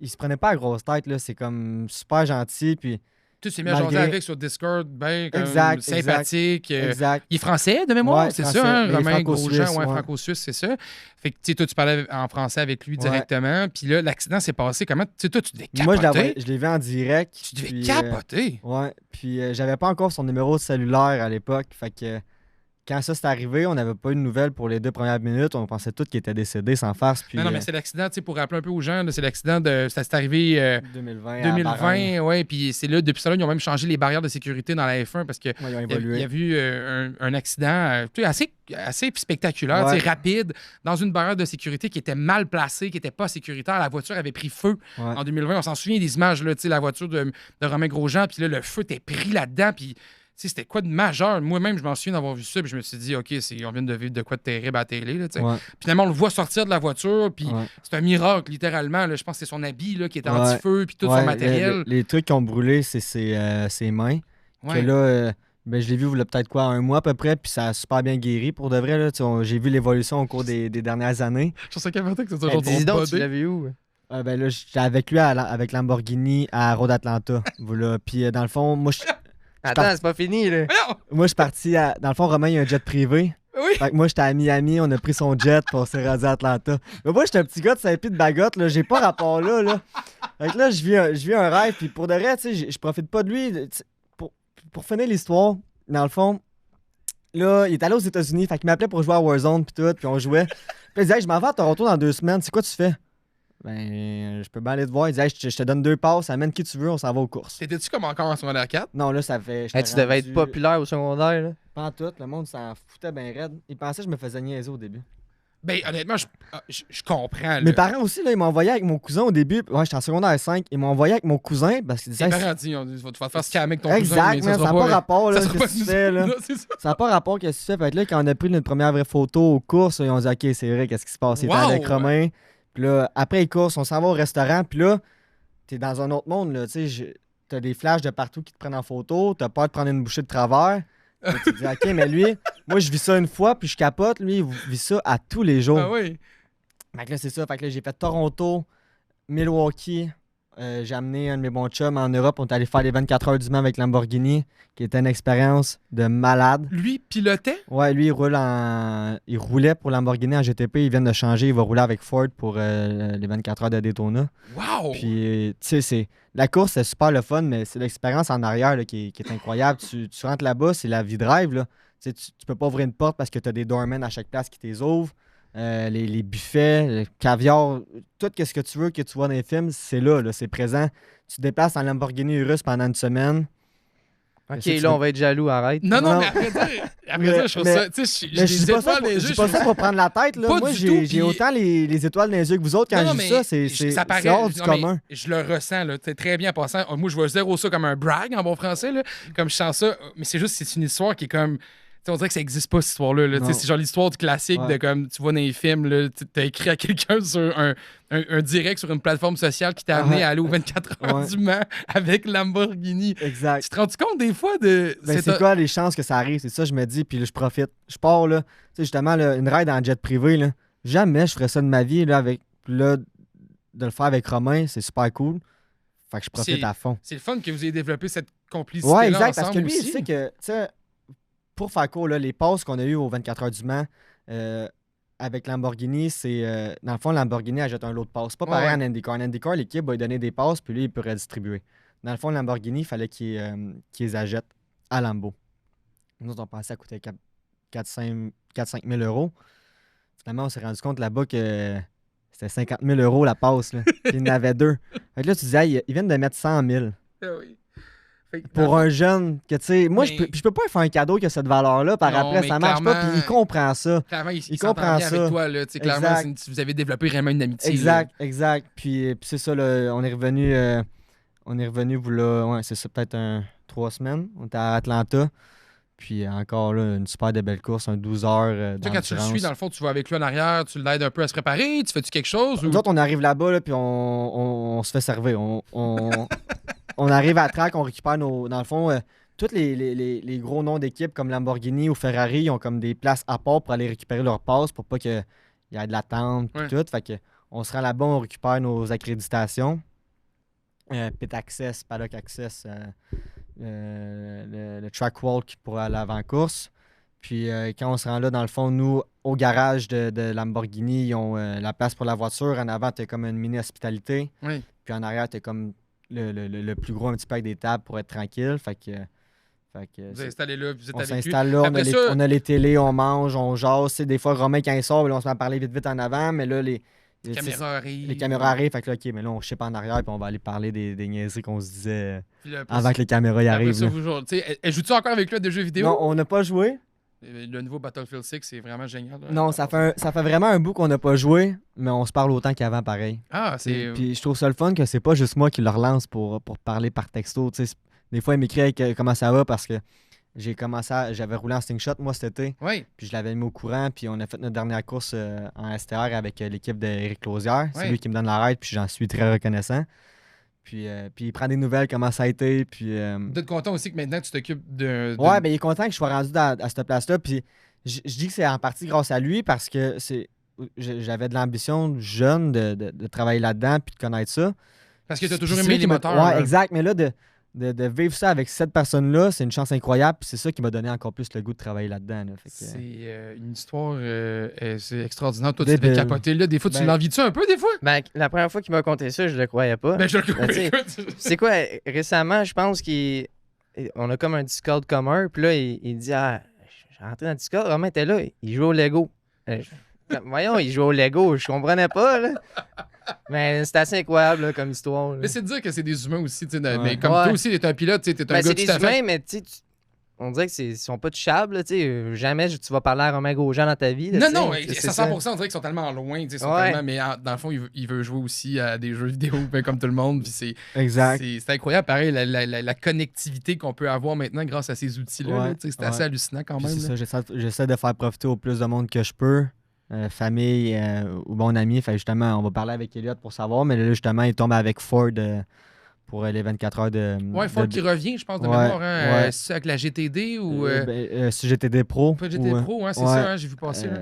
Il se prenait pas à grosse tête, là. C'est comme super gentil, puis. Tu t'es mis à jaser malgré- avec sur Discord, ben, comme Exact, sympathique. Exact. Il est français de mémoire, Ouais, c'est français. ça, hein? Il est Romain franco-suisse, Grosjean, ouais, ouais. franco-suisse, c'est ça. Fait que, tu sais, toi, tu parlais en français avec lui Ouais. directement, puis là, l'accident s'est passé comment? Tu sais, toi, tu devais capoter. Moi, je l'ai vu en direct. Tu devais puis, capoter. ouais, puis j'avais pas encore son numéro de cellulaire à l'époque. Fait que quand ça s'est arrivé, on n'avait pas eu de nouvelles pour les 2 premières minutes. On pensait tous qu'il était décédé sans farce. Puis, Non, mais c'est l'accident, tu sais, pour rappeler un peu aux gens, là, c'est l'accident de. Ça s'est arrivé 2020. 2020, oui. Puis c'est là, depuis ça, là, ils ont même changé les barrières de sécurité dans la F1 parce que. Ils ont Il évolué. y a eu un accident tu sais, assez spectaculaire, tu sais, rapide, dans une barrière de sécurité qui était mal placée, qui n'était pas sécuritaire. La voiture avait pris feu en 2020. On s'en souvient des images, là, tu sais, la voiture de Romain Grosjean, puis là, le feu était pris là-dedans, puis c'était quoi de majeur? Moi-même, je m'en souviens d'avoir vu ça, puis je me suis dit, OK, on vient de vivre de quoi de terrible à la télé. Là, Finalement, on le voit sortir de la voiture, puis c'est un miracle, littéralement. Là. Je pense que c'est son habit là, qui était anti-feu, puis tout son matériel. Les trucs qui ont brûlé, c'est ses mains. Ouais. Que là, je l'ai vu il y a peut-être quoi, 1 mois à peu près, puis ça a super bien guéri pour de vrai. Là, j'ai vu l'évolution au cours des dernières années. Je trouve ça capoté que c'est toujours Dis donc, tu body. l'as vu où? Là, j'étais avec lui avec Lamborghini à Road Atlanta. Voilà. Puis dans le fond, moi, Attends, c'est pas fini, là. Voyons! moi, je suis parti dans le fond, Romain, il a un jet privé. Oui! Fait que moi, j'étais à Miami, on a pris son jet pour se rendu à Atlanta. Mais moi, j'étais un petit gars de Saint-Pierre de Bagotte, là, j'ai pas rapport là. Fait que là, je vis un rêve, puis pour de vrai, tu sais, je profite pas de lui. Pour finir l'histoire, dans le fond, là, il est allé aux États-Unis, fait qu'il m'appelait pour jouer à Warzone, puis tout, puis on jouait. Puis il disait, hey, je m'en vais à Toronto dans 2 semaines, c'est quoi tu fais? Ben, je peux bien aller te voir. Il disait, hey, je te donne 2 passes, amène qui tu veux, on s'en va aux courses. T'étais-tu comme encore en secondaire 4? Non, là, ça fait. Hey, tu devais être populaire au secondaire, là. Pas en tout, le monde s'en foutait bien raide. Il pensait que je me faisais niaiser au début. Ben, honnêtement, je comprends. Là. Mes parents aussi, là, ils m'ont envoyé avec mon cousin au début. Ouais, j'étais en secondaire 5. Ils m'ont envoyé avec mon cousin parce qu'ils Tes disaient. parents disent, tu vas te faire scammer avec ton cousin. Exact, Mais mais ça n'a pas rapport, là, ça sera qu'est-ce que tu fais, là. Non, c'est ça. Ça n'a pas rapport qu'est-ce que tu fais. Fait que là, quand on a pris notre première vraie photo aux courses, ils ont dit, OK, c'est vrai, qu'est-ce qui se passe? Il était Wow! avec Romain. Puis là, après les courses, on s'en va au restaurant. Puis là, t'es dans un autre monde, là. Tu sais, t'as des flashs de partout qui te prennent en photo. T'as peur de prendre une bouchée de travers. Là, tu te dis, OK, mais lui, moi, je vis ça une fois, puis je capote. Lui, il vit ça à tous les jours. Ah oui. Fait que là, c'est ça. Fait que là, j'ai fait Toronto, Milwaukee. J'ai amené un de mes bons chums en Europe. On est allé faire les 24 heures du Mans avec Lamborghini, qui était une expérience de malade. Lui pilotait? Ouais, lui, il roulait pour Lamborghini en GTP. Il vient de changer. Il va rouler avec Ford pour les 24 heures de Daytona. Wow! Puis, tu sais, la course, c'est super le fun, mais c'est l'expérience en arrière là, qui est incroyable. Tu rentres là-bas, c'est la vie de rêve. Là. Tu peux pas ouvrir une porte parce que tu as des doormen à chaque place qui t'ouvrent. Les buffets, le caviar, tout ce que tu veux que tu vois dans les films, c'est là, c'est présent. Tu te déplaces en Lamborghini Urus pendant une semaine. Ok, là, on va être jaloux, arrête. Non, mais après dire, je trouve ça. Tu sais, j'ai des étoiles dans les yeux. Je dis pas ça pour prendre la tête. Là. Pas Moi, du tout, j'ai autant les étoiles dans les yeux que vous autres. Quand Non, je dis ça, c'est hors du commun. Je le ressens, là. C'est très bien passant. Moi, je vois zéro ça comme un brag en bon français, là. Comme je sens ça. Mais c'est juste, c'est une histoire qui est comme. T'sais, on dirait que ça n'existe pas, cette histoire-là. Là. C'est genre l'histoire du classique de comme tu vois dans les films, tu as écrit à quelqu'un sur un direct sur une plateforme sociale qui t'a amené à aller aux 24 heures du Mans avec Lamborghini. Exact. Tu te rends compte des fois de. C'est quoi les chances que ça arrive? C'est ça, je me dis, puis là, je profite. Je pars, là, tu sais, justement, là, une ride en jet privé, là. Jamais je ferais ça de ma vie, là, de le faire avec Romain, c'est super cool. Fait que je profite à fond. C'est le fun que vous ayez développé cette complicité. Ouais, exact, ensemble parce que lui, aussi. il sait que, tu sais, pour faire court, là, les passes qu'on a eues aux 24 heures du Mans avec Lamborghini, c'est. Dans le fond, Lamborghini achète un lot de passes. Pas pareil en IndyCar. En IndyCar, l'équipe va lui donner des passes, puis lui, il peut redistribuer. Dans le fond, Lamborghini, il fallait qu'il les achète à Lambo. Nous, on pensait que ça coûtait 4-5 000 euros. Finalement, on s'est rendu compte là-bas que c'était 50 000 euros la passe. Là. Puis il y en avait 2. Fait que là, tu disais, hey, ils viennent de mettre 100 000. Ah oui. Pour un jeune, que tu sais, moi, je peux pas faire un cadeau qui a cette valeur-là par après, ça marche pas, puis il comprend ça. Clairement, il comprend bien ça. avec toi, là, clairement, vous avez développé vraiment une amitié. Exact. Puis c'est ça, là, on est revenu, c'est ça, peut-être 3 semaines. On était à Atlanta. Puis encore là, une super de belle course, un 12 heures. Quand tu le suis, dans le fond, tu vas avec lui en arrière, tu l'aides un peu à se préparer, tu fais-tu quelque chose? Nous autres, on arrive là-bas, là, puis on se fait servir. On arrive à track, on récupère nos. Dans le fond, tous les gros noms d'équipes comme Lamborghini ou Ferrari ils ont comme des places à part pour aller récupérer leur passe pour pas qu'il y ait de l'attente et tout. Fait que on se rend là-bas, on récupère nos accréditations. Pit Access, Paddock Access, le track walk pour l'avant-course. Puis quand on se rend là, dans le fond, nous, au garage de Lamborghini, ils ont la place pour la voiture. En avant, tu as comme une mini-hospitalité. Oui. Puis en arrière, tu as comme le plus gros un petit peu avec des tables pour être tranquille. Fait Fait que, Vous installez là, vous êtes on avec lui. s'installe là, Après ça- on a les télés, on mange, on jase. Des fois, Romain, quand il sort, là, on se met à parler vite en avant, mais là, les Caméra arrive. les caméras arrivent. Fait que là, OK, mais là, on chip en arrière, puis on va aller parler des niaiseries qu'on se disait Puis là, après avant ça- que les caméras y après arrivent. ça, là. vous jouez- tu sais, elle joue-tu encore avec lui à des jeux vidéo? Non, on n'a pas joué. Le nouveau Battlefield 6, c'est vraiment génial. là. Non, ça fait vraiment un bout qu'on n'a pas joué, mais on se parle autant qu'avant, pareil. Ah, c'est. Puis je trouve ça le fun que c'est pas juste moi qui le relance pour parler par texto. Tu sais, des fois, il m'écrit comment ça va parce que j'avais roulé en slingshot moi cet été, Oui. puis je l'avais mis au courant, puis on a fait notre dernière course en STR avec l'équipe d'Éric Lausière. C'est Ouais. lui qui me donne la ride, puis j'en suis très reconnaissant. Puis il prend des nouvelles, comment ça a été, puis... Vous êtes content aussi que maintenant tu t'occupes de. Ouais, ben il est content que je sois rendu à cette place-là, puis je dis que c'est en partie grâce à lui parce que j'avais de l'ambition jeune de travailler là-dedans, puis de connaître ça. Parce que tu as Puis toujours c'est aimé lui les qui m'a- moteurs. Ouais, là. exact. Mais là, de vivre ça avec cette personne-là, c'est une chance incroyable. Puis c'est ça qui m'a donné encore plus le goût de travailler là-dedans. Là. Fait que, C'est une histoire c'est extraordinaire. Toi, tu Débile. devais capoter. Là, des fois, tu Ben- l'envies-tu un peu, des fois? Ben, la première fois qu'il m'a conté ça, je le croyais pas. Ben, je le Ben, tu sais, écoute. C'est quoi, récemment, je pense qu'on a comme un Discord commun, puis là, il dit Ah, je suis rentré dans le Discord, Romain était là, il jouait au Lego. Voyons, il jouait au Lego, je comprenais pas, là. Mais c'est assez incroyable là, comme histoire. là. Mais c'est de dire que c'est des humains aussi. Tu sais, Ouais. Mais comme Ouais. toi aussi, t'es un pilote, tu sais, t'es un Ben, gars c'est tout des à fait. humains, mais tu sais, on dirait qu'ils sont pas touchables, là, tu sais. Jamais tu vas parler à Romain Grosjean dans ta vie. là, Non, tu sais. non, C'est ça 100%, on dirait qu'ils sont tellement loin. Tu sais, ils sont Ouais. tellement... Mais dans le fond, il veut jouer aussi à des jeux vidéo, ben, comme tout le monde. Puis exact. c'est incroyable, pareil, la connectivité qu'on peut avoir maintenant grâce à ces outils-là. Ouais, là, tu sais, c'est ouais. assez hallucinant quand Puis même. c'est là. ça, j'essaie de faire profiter au plus de monde que je peux. Famille ou bon ami. Fait que justement, on va parler avec Elliot pour savoir. Mais là, justement, il tombe avec Ford pour les 24 heures de. Ouais, Ford qui revient, je pense, de Ouais, mémoire. Hein, ouais. c'est avec la GTD ou. Si GTD Pro. Pas GTD ou, Pro, hein, c'est ouais, ça, hein, j'ai vu passer. là.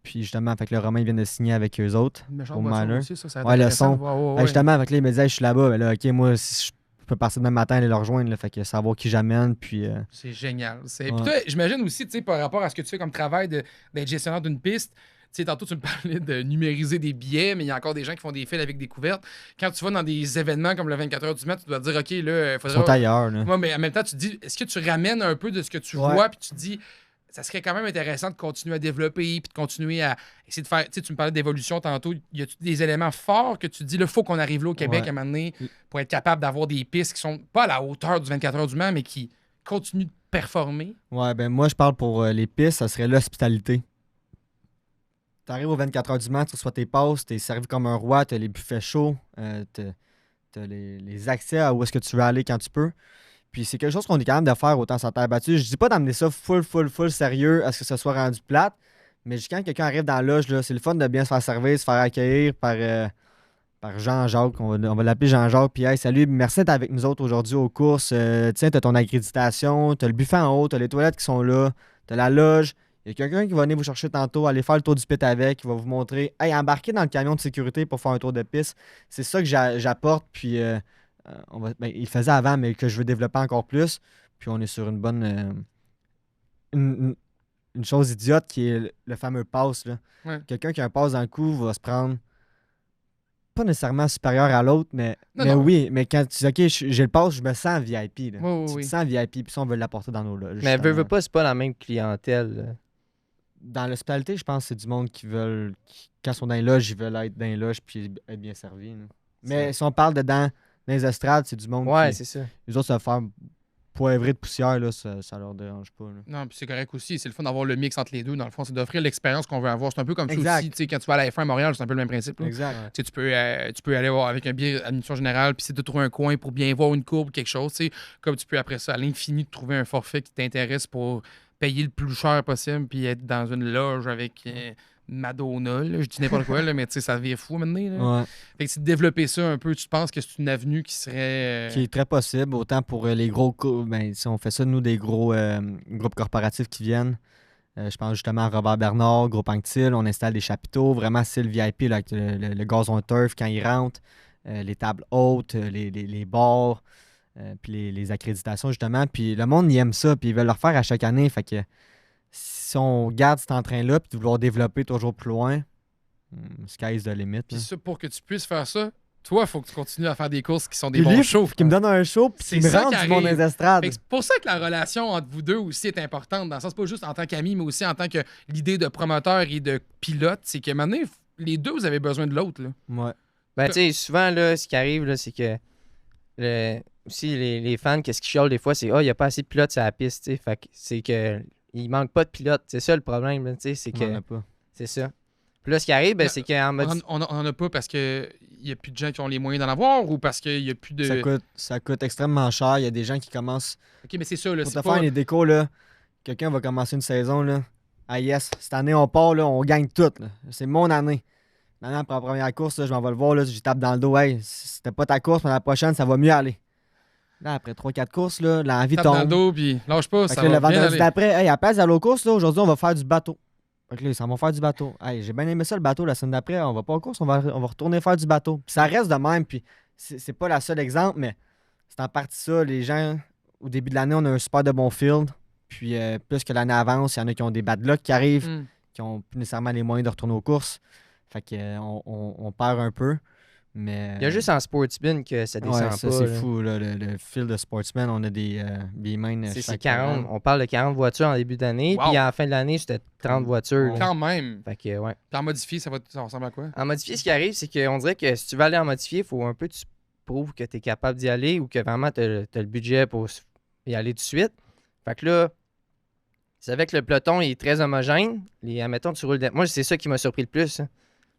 Puis justement, fait que le Romain il vient de signer avec eux autres. Une méchante au voiture Miner. aussi, ça a Ouais, été le intéressant son. de voir, ouais, ouais. Justement, avec là, il me disait, je suis là-bas. Mais là, OK, moi, si je peux partir demain matin aller le rejoindre. Là, fait que savoir qui j'amène. Puis. C'est génial. Puis Ouais. toi, j'imagine aussi, tu sais, par rapport à ce que tu fais comme travail d'être gestionnaire d'une piste, tu sais, tantôt, tu me parlais de numériser des billets, mais il y a encore des gens qui font des fils avec des couvertes. Quand tu vas dans des événements comme le 24 heures du Mets, tu dois te dire, OK, là, il Ils faudrait. sont ailleurs. Là. Ouais, mais en même temps, tu te dis, est-ce que tu ramènes un peu de ce que tu Ouais. vois, puis tu te dis, ça serait quand même intéressant de continuer à développer, puis de continuer à essayer de faire. Tu sais, tu me parlais d'évolution tantôt. Y a-tu des éléments forts que tu te dis, là, il faut qu'on arrive là au Québec Ouais. à un moment donné pour être capable d'avoir des pistes qui sont pas à la hauteur du 24 heures du Mans, mais qui continuent de performer? Ouais, ben moi, je parle pour les pistes, ça serait l'hospitalité. Tu arrives aux 24 heures du Mans, tu reçois tes passes, tu es servi comme un roi, tu as les buffets chauds, tu as les accès à où est-ce que tu veux aller quand tu peux. Puis c'est quelque chose qu'on est capable de faire autant sur terre battue. Je dis pas d'amener ça full sérieux à ce que ça soit rendu plate, mais quand quelqu'un arrive dans la loge, là, c'est le fun de bien se faire servir, se faire accueillir par Jean-Jacques. On va l'appeler Jean-Jacques. Puis, hey, salut, merci d'être avec nous autres aujourd'hui aux courses. Tiens, tu as ton accréditation, tu as le buffet en haut, tu as les toilettes qui sont là, tu as la loge. Il y a quelqu'un qui va venir vous chercher tantôt, aller faire le tour du pit avec, qui va vous montrer, hey, embarquez dans le camion de sécurité pour faire un tour de piste. C'est ça que j'apporte. Puis, il faisait avant, mais que je veux développer encore plus. Puis, on est sur une bonne. Une chose idiote qui est le fameux pass. Là. Ouais. Quelqu'un qui a un pass dans le cou va se prendre pas nécessairement supérieur à l'autre, mais Non. oui, mais quand tu dis OK, j'ai le pass, je me sens VIP. Là. Oui, oui, Tu oui. te sens VIP, puis ça, on veut l'apporter dans nos loges. Mais veux justement. pas, c'est pas la même clientèle. là. Dans l'hospitalité, je pense que c'est du monde qui veulent, quand ils sont dans les loges, ils veulent être dans les loges puis être bien servis. là. Mais si on parle dans les estrades, c'est du monde Ouais, qui, c'est ça. les autres, se faire poivrer de poussière, là, ça leur dérange pas. Là. Non, puis c'est correct aussi. C'est le fun d'avoir le mix entre les deux. Dans le fond, c'est d'offrir l'expérience qu'on veut avoir. C'est un peu comme ça Exact. aussi. Tu sais, quand tu vas à la F1 à Montréal, c'est un peu le même principe. là. Exact. Tu sais, tu peux aller voir avec un billet admission générale, puis c'est de trouver un coin pour bien voir une courbe, quelque chose. Tu sais, comme tu peux après ça, à l'infini, de trouver un forfait qui t'intéresse pour payer le plus cher possible, puis être dans une loge avec Madonna. Là. Je dis n'importe quoi, là, mais tu sais, ça devient fou maintenant. Là. Ouais. Fait que c'est de développer ça un peu. Tu penses que c'est une avenue qui serait. Qui est très possible, autant pour les gros ben, si on fait ça, nous, des gros groupes corporatifs qui viennent. Je pense justement à Robert Bernard, Groupe Anctil, on installe des chapiteaux, vraiment style VIP, là, avec le gazon turf quand ils rentrent, les tables hautes, les bars, puis les accréditations, justement. Puis le monde, il aime ça, puis ils veulent le refaire à chaque année. Fait que si on garde cet entrain-là, puis de vouloir développer toujours plus loin, sky's the limit. Puis là. ça, pour que tu puisses faire ça, Toi, il faut que tu continues à faire des courses qui sont des Puis bons lui, shows. qui me donne un show, puis C'est qui me ça rend qui du monde dans arrive. les estrades. Fait que c'est pour ça que la relation entre vous deux aussi est importante. Dans le sens, pas juste en tant qu'amis, mais aussi en tant que l'idée de promoteur et de pilote. C'est que maintenant, les deux, vous avez besoin de l'autre. Là. Ouais. Ben, tu sais, souvent, là, ce qui arrive, là, c'est que aussi, les fans, qu'est-ce qu'ils chialent des fois, c'est il n'y a pas assez de pilotes sur la piste, tu sais. Fait que c'est que il manque pas de pilotes. C'est ça le problème, là, tu sais. C'est On en que. a pas. C'est ça. Puis là, ce qui arrive, ben, c'est qu'en mode. On en a pas parce qu'il n'y a plus de gens qui ont les moyens d'en avoir ou parce qu'il n'y a plus de. Ça coûte extrêmement cher. Il y a des gens qui commencent. Ok, mais c'est ça. Là, Pour c'est te pas... faire les décos, là, quelqu'un va commencer une saison, là. Ah yes, cette année, on part, là, on gagne tout. Là. C'est mon année. Maintenant, pour la première course, là, je m'en vais le voir, là, je tape dans le dos. Hey, c'était pas ta course, mais la prochaine, ça va mieux aller. Là, après 3-4 courses, là, l'envie Tape dans le tombe. dos, puis lâche pas, Fait ça que là, va le bien vendredi aller. d'après, hey, à la place d'aller aux courses, là, aujourd'hui, on va faire du bateau. Fait que là, ils s'en vont faire du bateau. Hey, j'ai bien aimé ça, le bateau. La semaine d'après, on va pas aux courses, on va retourner faire du bateau. Puis ça reste de même, puis c'est pas la seule exemple, mais c'est en partie ça. Les gens, au début de l'année, on a un super de bon field. Puis plus que l'année avance, il y en a qui ont des bad luck qui arrivent, Hmm. qui ont plus nécessairement les moyens de retourner aux courses. Fait que on perd un peu. Mais Il y a juste en sportsman que ça descend ouais, pas. ça, c'est là. fou, là, le field de sportsman. On a des B-main. C'est 40. On parle de 40 voitures en début d'année, Wow. puis à la fin de l'année, c'était 30 voitures. là. Quand même. Fait que, ouais. Puis en modifié, ça ressemble à quoi? En modifié, ce qui arrive, c'est qu'on dirait que si tu veux aller en modifié, il faut un peu que tu prouves que tu es capable d'y aller ou que vraiment tu as le budget pour y aller tout de suite. Fait que là, c'est avec le peloton, il est très homogène. Admettons, tu roules. Moi, c'est ça qui m'a surpris le plus. Hein.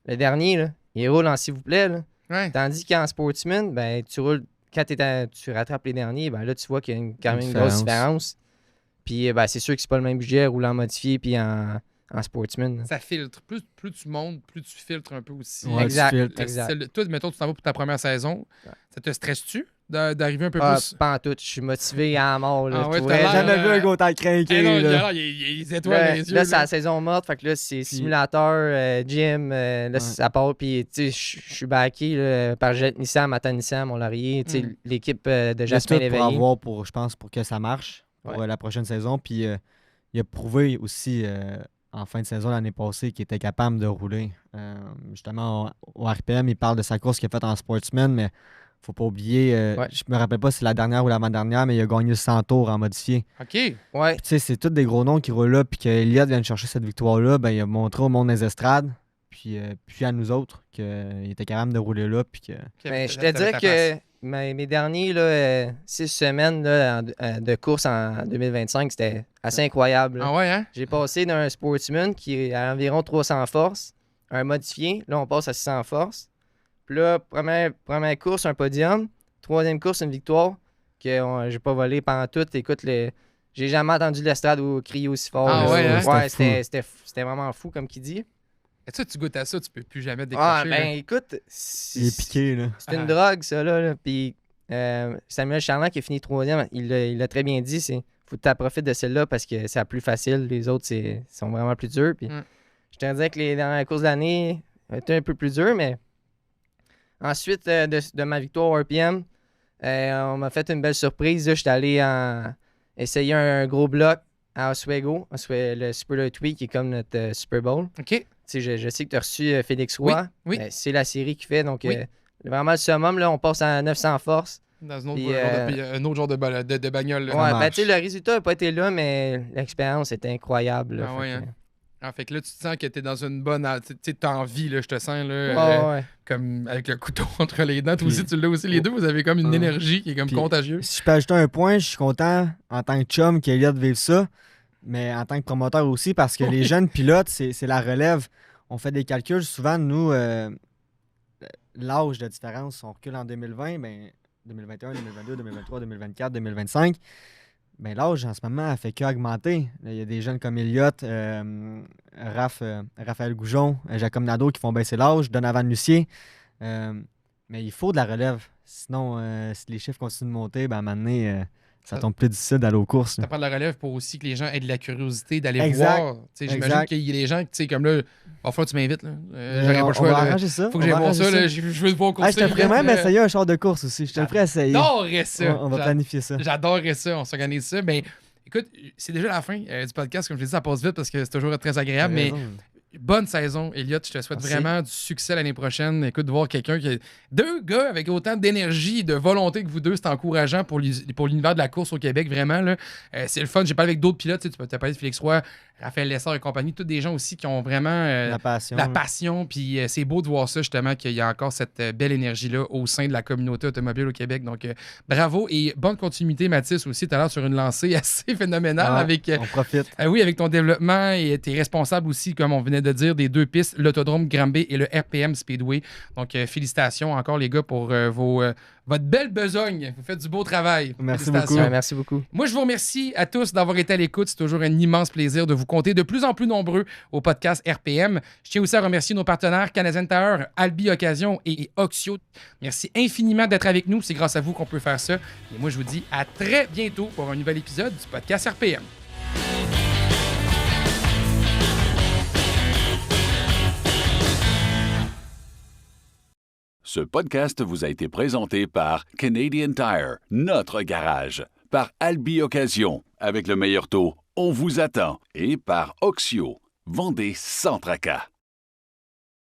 Le dernier, là, il roule en s'il vous plaît. Là. Ouais. Tandis qu'en sportsman, ben, tu roules. Quand tu rattrapes les derniers, ben là, tu vois qu'il y a quand même une grosse différence. Puis, ben, c'est sûr que c'est pas le même budget rouler en modifié puis en sportsman. là. Ça filtre. Plus tu montes, plus tu filtres un peu aussi. Ouais, Exact, tu filtres. exact. Toi, mettons, tu t'en vas pour ta première saison. Ouais. Ça te stresse-tu d'arriver un peu Ah, plus? pas en tout. Je suis motivé à mort. Là, Ah ouais, pour t'as vrai. l'air, Jamais vu un gros temps Eh craqué. non, là. il y a les étoiles dans Là, les yeux. là, c'est la saison morte. Fait que là, c'est simulateur, gym. Là, Ouais. ça part. Puis, tu sais, je suis backé là, par Jet Nissan, Mata Nissan, mon laurier. Tu sais, Mm. l'équipe de J'ai Jasmin tout pour Léveillé. avoir, je pense, pour que ça marche pour Ouais. la prochaine saison. Puis il a prouvé aussi en fin de saison l'année passée qu'il était capable de rouler. Justement, au RPM, il parle de sa course qu'il a faite en sportsman, mais faut pas oublier, Ouais. je me rappelle pas si c'est la dernière ou l'avant-dernière, mais il a gagné le 100 tours en modifié. OK. Ouais. Puis, tu sais, c'est tous des gros noms qui roulent là, puis que Elliott vient de chercher cette victoire-là, ben, il a montré au monde des estrades, puis à nous autres, qu'il était capable de rouler là, puis que... Ben, je te dirais que mes derniers 6 semaines là, de course en 2025, c'était assez incroyable. là. Ah ouais, hein? J'ai passé d'un sportsman qui est à environ 300 forces à un modifié. Là, on passe à 600 forces. Puis là, première course, un podium. Troisième course, une victoire que j'ai pas volé pendant tout. Écoute, j'ai jamais entendu l'estrade crier aussi fort. Ah là. ouais, hein? Ouais, c'était vraiment fou, comme qu'il dit. Et tu goûtes à ça, tu peux plus jamais te Ah, décrocher. ben écoute, Il est piqué, là. c'est une drogue, ça, là. Puis Samuel Charland, qui a fini troisième, il l'a très bien dit, c'est faut que tu profites de celle-là parce que c'est la plus facile. Les autres, sont vraiment plus durs. Puis Mm. je te disais que les dernières courses d'année étaient un peu plus dures, mais ensuite de ma victoire au RPM, on m'a fait une belle surprise. Là, j'étais allé essayer un gros bloc à Oswego, le Super 8 qui est comme notre Super Bowl. OK. Tu sais, je sais que tu as reçu Félix Roy. Oui. C'est la série qui fait. Donc, Oui. vraiment le summum, là, on passe à 900 forces. Dans un autre, Puis, un autre genre de bagnole. là. Ouais, ben, marche. tu sais, le résultat n'a pas été là, mais l'expérience était incroyable. là. Ah ouais, Fait hein. que- Ah, fait que là, tu te sens que t'es dans une bonne... Tu sais, t'as envie, là, je te sens, là, Ouais, ouais. comme avec le couteau entre les dents. Toi Puis- aussi, tu l'as aussi. Les deux, vous avez comme une Ah. énergie qui est comme Puis- contagieuse. Si je peux ajouter un point, je suis content en tant que chum qu'Elliott vive ça, mais en tant que promoteur aussi, parce que les jeunes pilotes, c'est la relève. On fait des calculs. Souvent, nous, l'âge de différence, on recule en 2020, ben, 2021, 2022, 2023, 2024, 2025. Ben, l'âge, en ce moment, elle fait qu'augmenter. Il y a des jeunes comme Elliott, Raphaël Goujon, Jacob Nadeau qui font baisser l'âge, Donovan Lucier. Mais il faut de la relève. Sinon, si les chiffres continuent de monter, ben, à un moment donné, ça tombe plus difficile d'aller aux courses. Ça là. prend de la relève pour aussi que les gens aient de la curiosité d'aller Exact. voir. Tu sais, j'imagine Exact. qu'il y a des gens qui, tu sais, comme là, va falloir que tu m'invites. Là. J'aurais pas On le choix. va là. arranger ça. Faut que on j'aille va voir arranger ça. Là. Je veux te voir courser. Je te ferais même là. essayer un char de course aussi. Je te le ferais essayer. J'adorerais ça. On va planifier ça. J'adorerais ça. On s'organise ça. Mais écoute, c'est déjà la fin du podcast. Comme je l'ai dit, ça passe vite parce que c'est toujours très agréable. Mais Bonne saison, Elliott. Je te souhaite Merci. vraiment du succès l'année prochaine. Écoute, de voir quelqu'un qui... Deux gars avec autant d'énergie et de volonté que vous deux, c'est encourageant pour l'univers de la course au Québec, vraiment. Là. C'est le fun. J'ai parlé avec d'autres pilotes. Tu as parlé de Félix Roy, Raphaël Lessard et compagnie. Tous des gens aussi qui ont vraiment La passion. la là. passion. Puis c'est beau de voir ça, justement, qu'il y a encore cette belle énergie-là au sein de la communauté automobile au Québec. Donc, bravo et bonne continuité, Mathis, aussi. Tu as l'air sur une lancée assez phénoménale Ouais, avec... on profite. oui, avec ton développement et tu es responsable aussi, comme on venait de dire, des deux pistes, l'autodrome Granby et le RPM Speedway. Donc, félicitations encore, les gars, pour votre belle besogne. Vous faites du beau travail. Merci Félicitations. beaucoup. Ouais, merci beaucoup. Moi, je vous remercie à tous d'avoir été à l'écoute. C'est toujours un immense plaisir de vous compter de plus en plus nombreux au podcast RPM. Je tiens aussi à remercier nos partenaires Canadian Tire, Albi Occasion et Oxio. Merci infiniment d'être avec nous. C'est grâce à vous qu'on peut faire ça. Et moi, je vous dis à très bientôt pour un nouvel épisode du podcast RPM. Ce podcast vous a été présenté par Canadian Tire, notre garage, par Albi Occasion, avec le meilleur taux, on vous attend, et par Oxio, vendez sans tracas.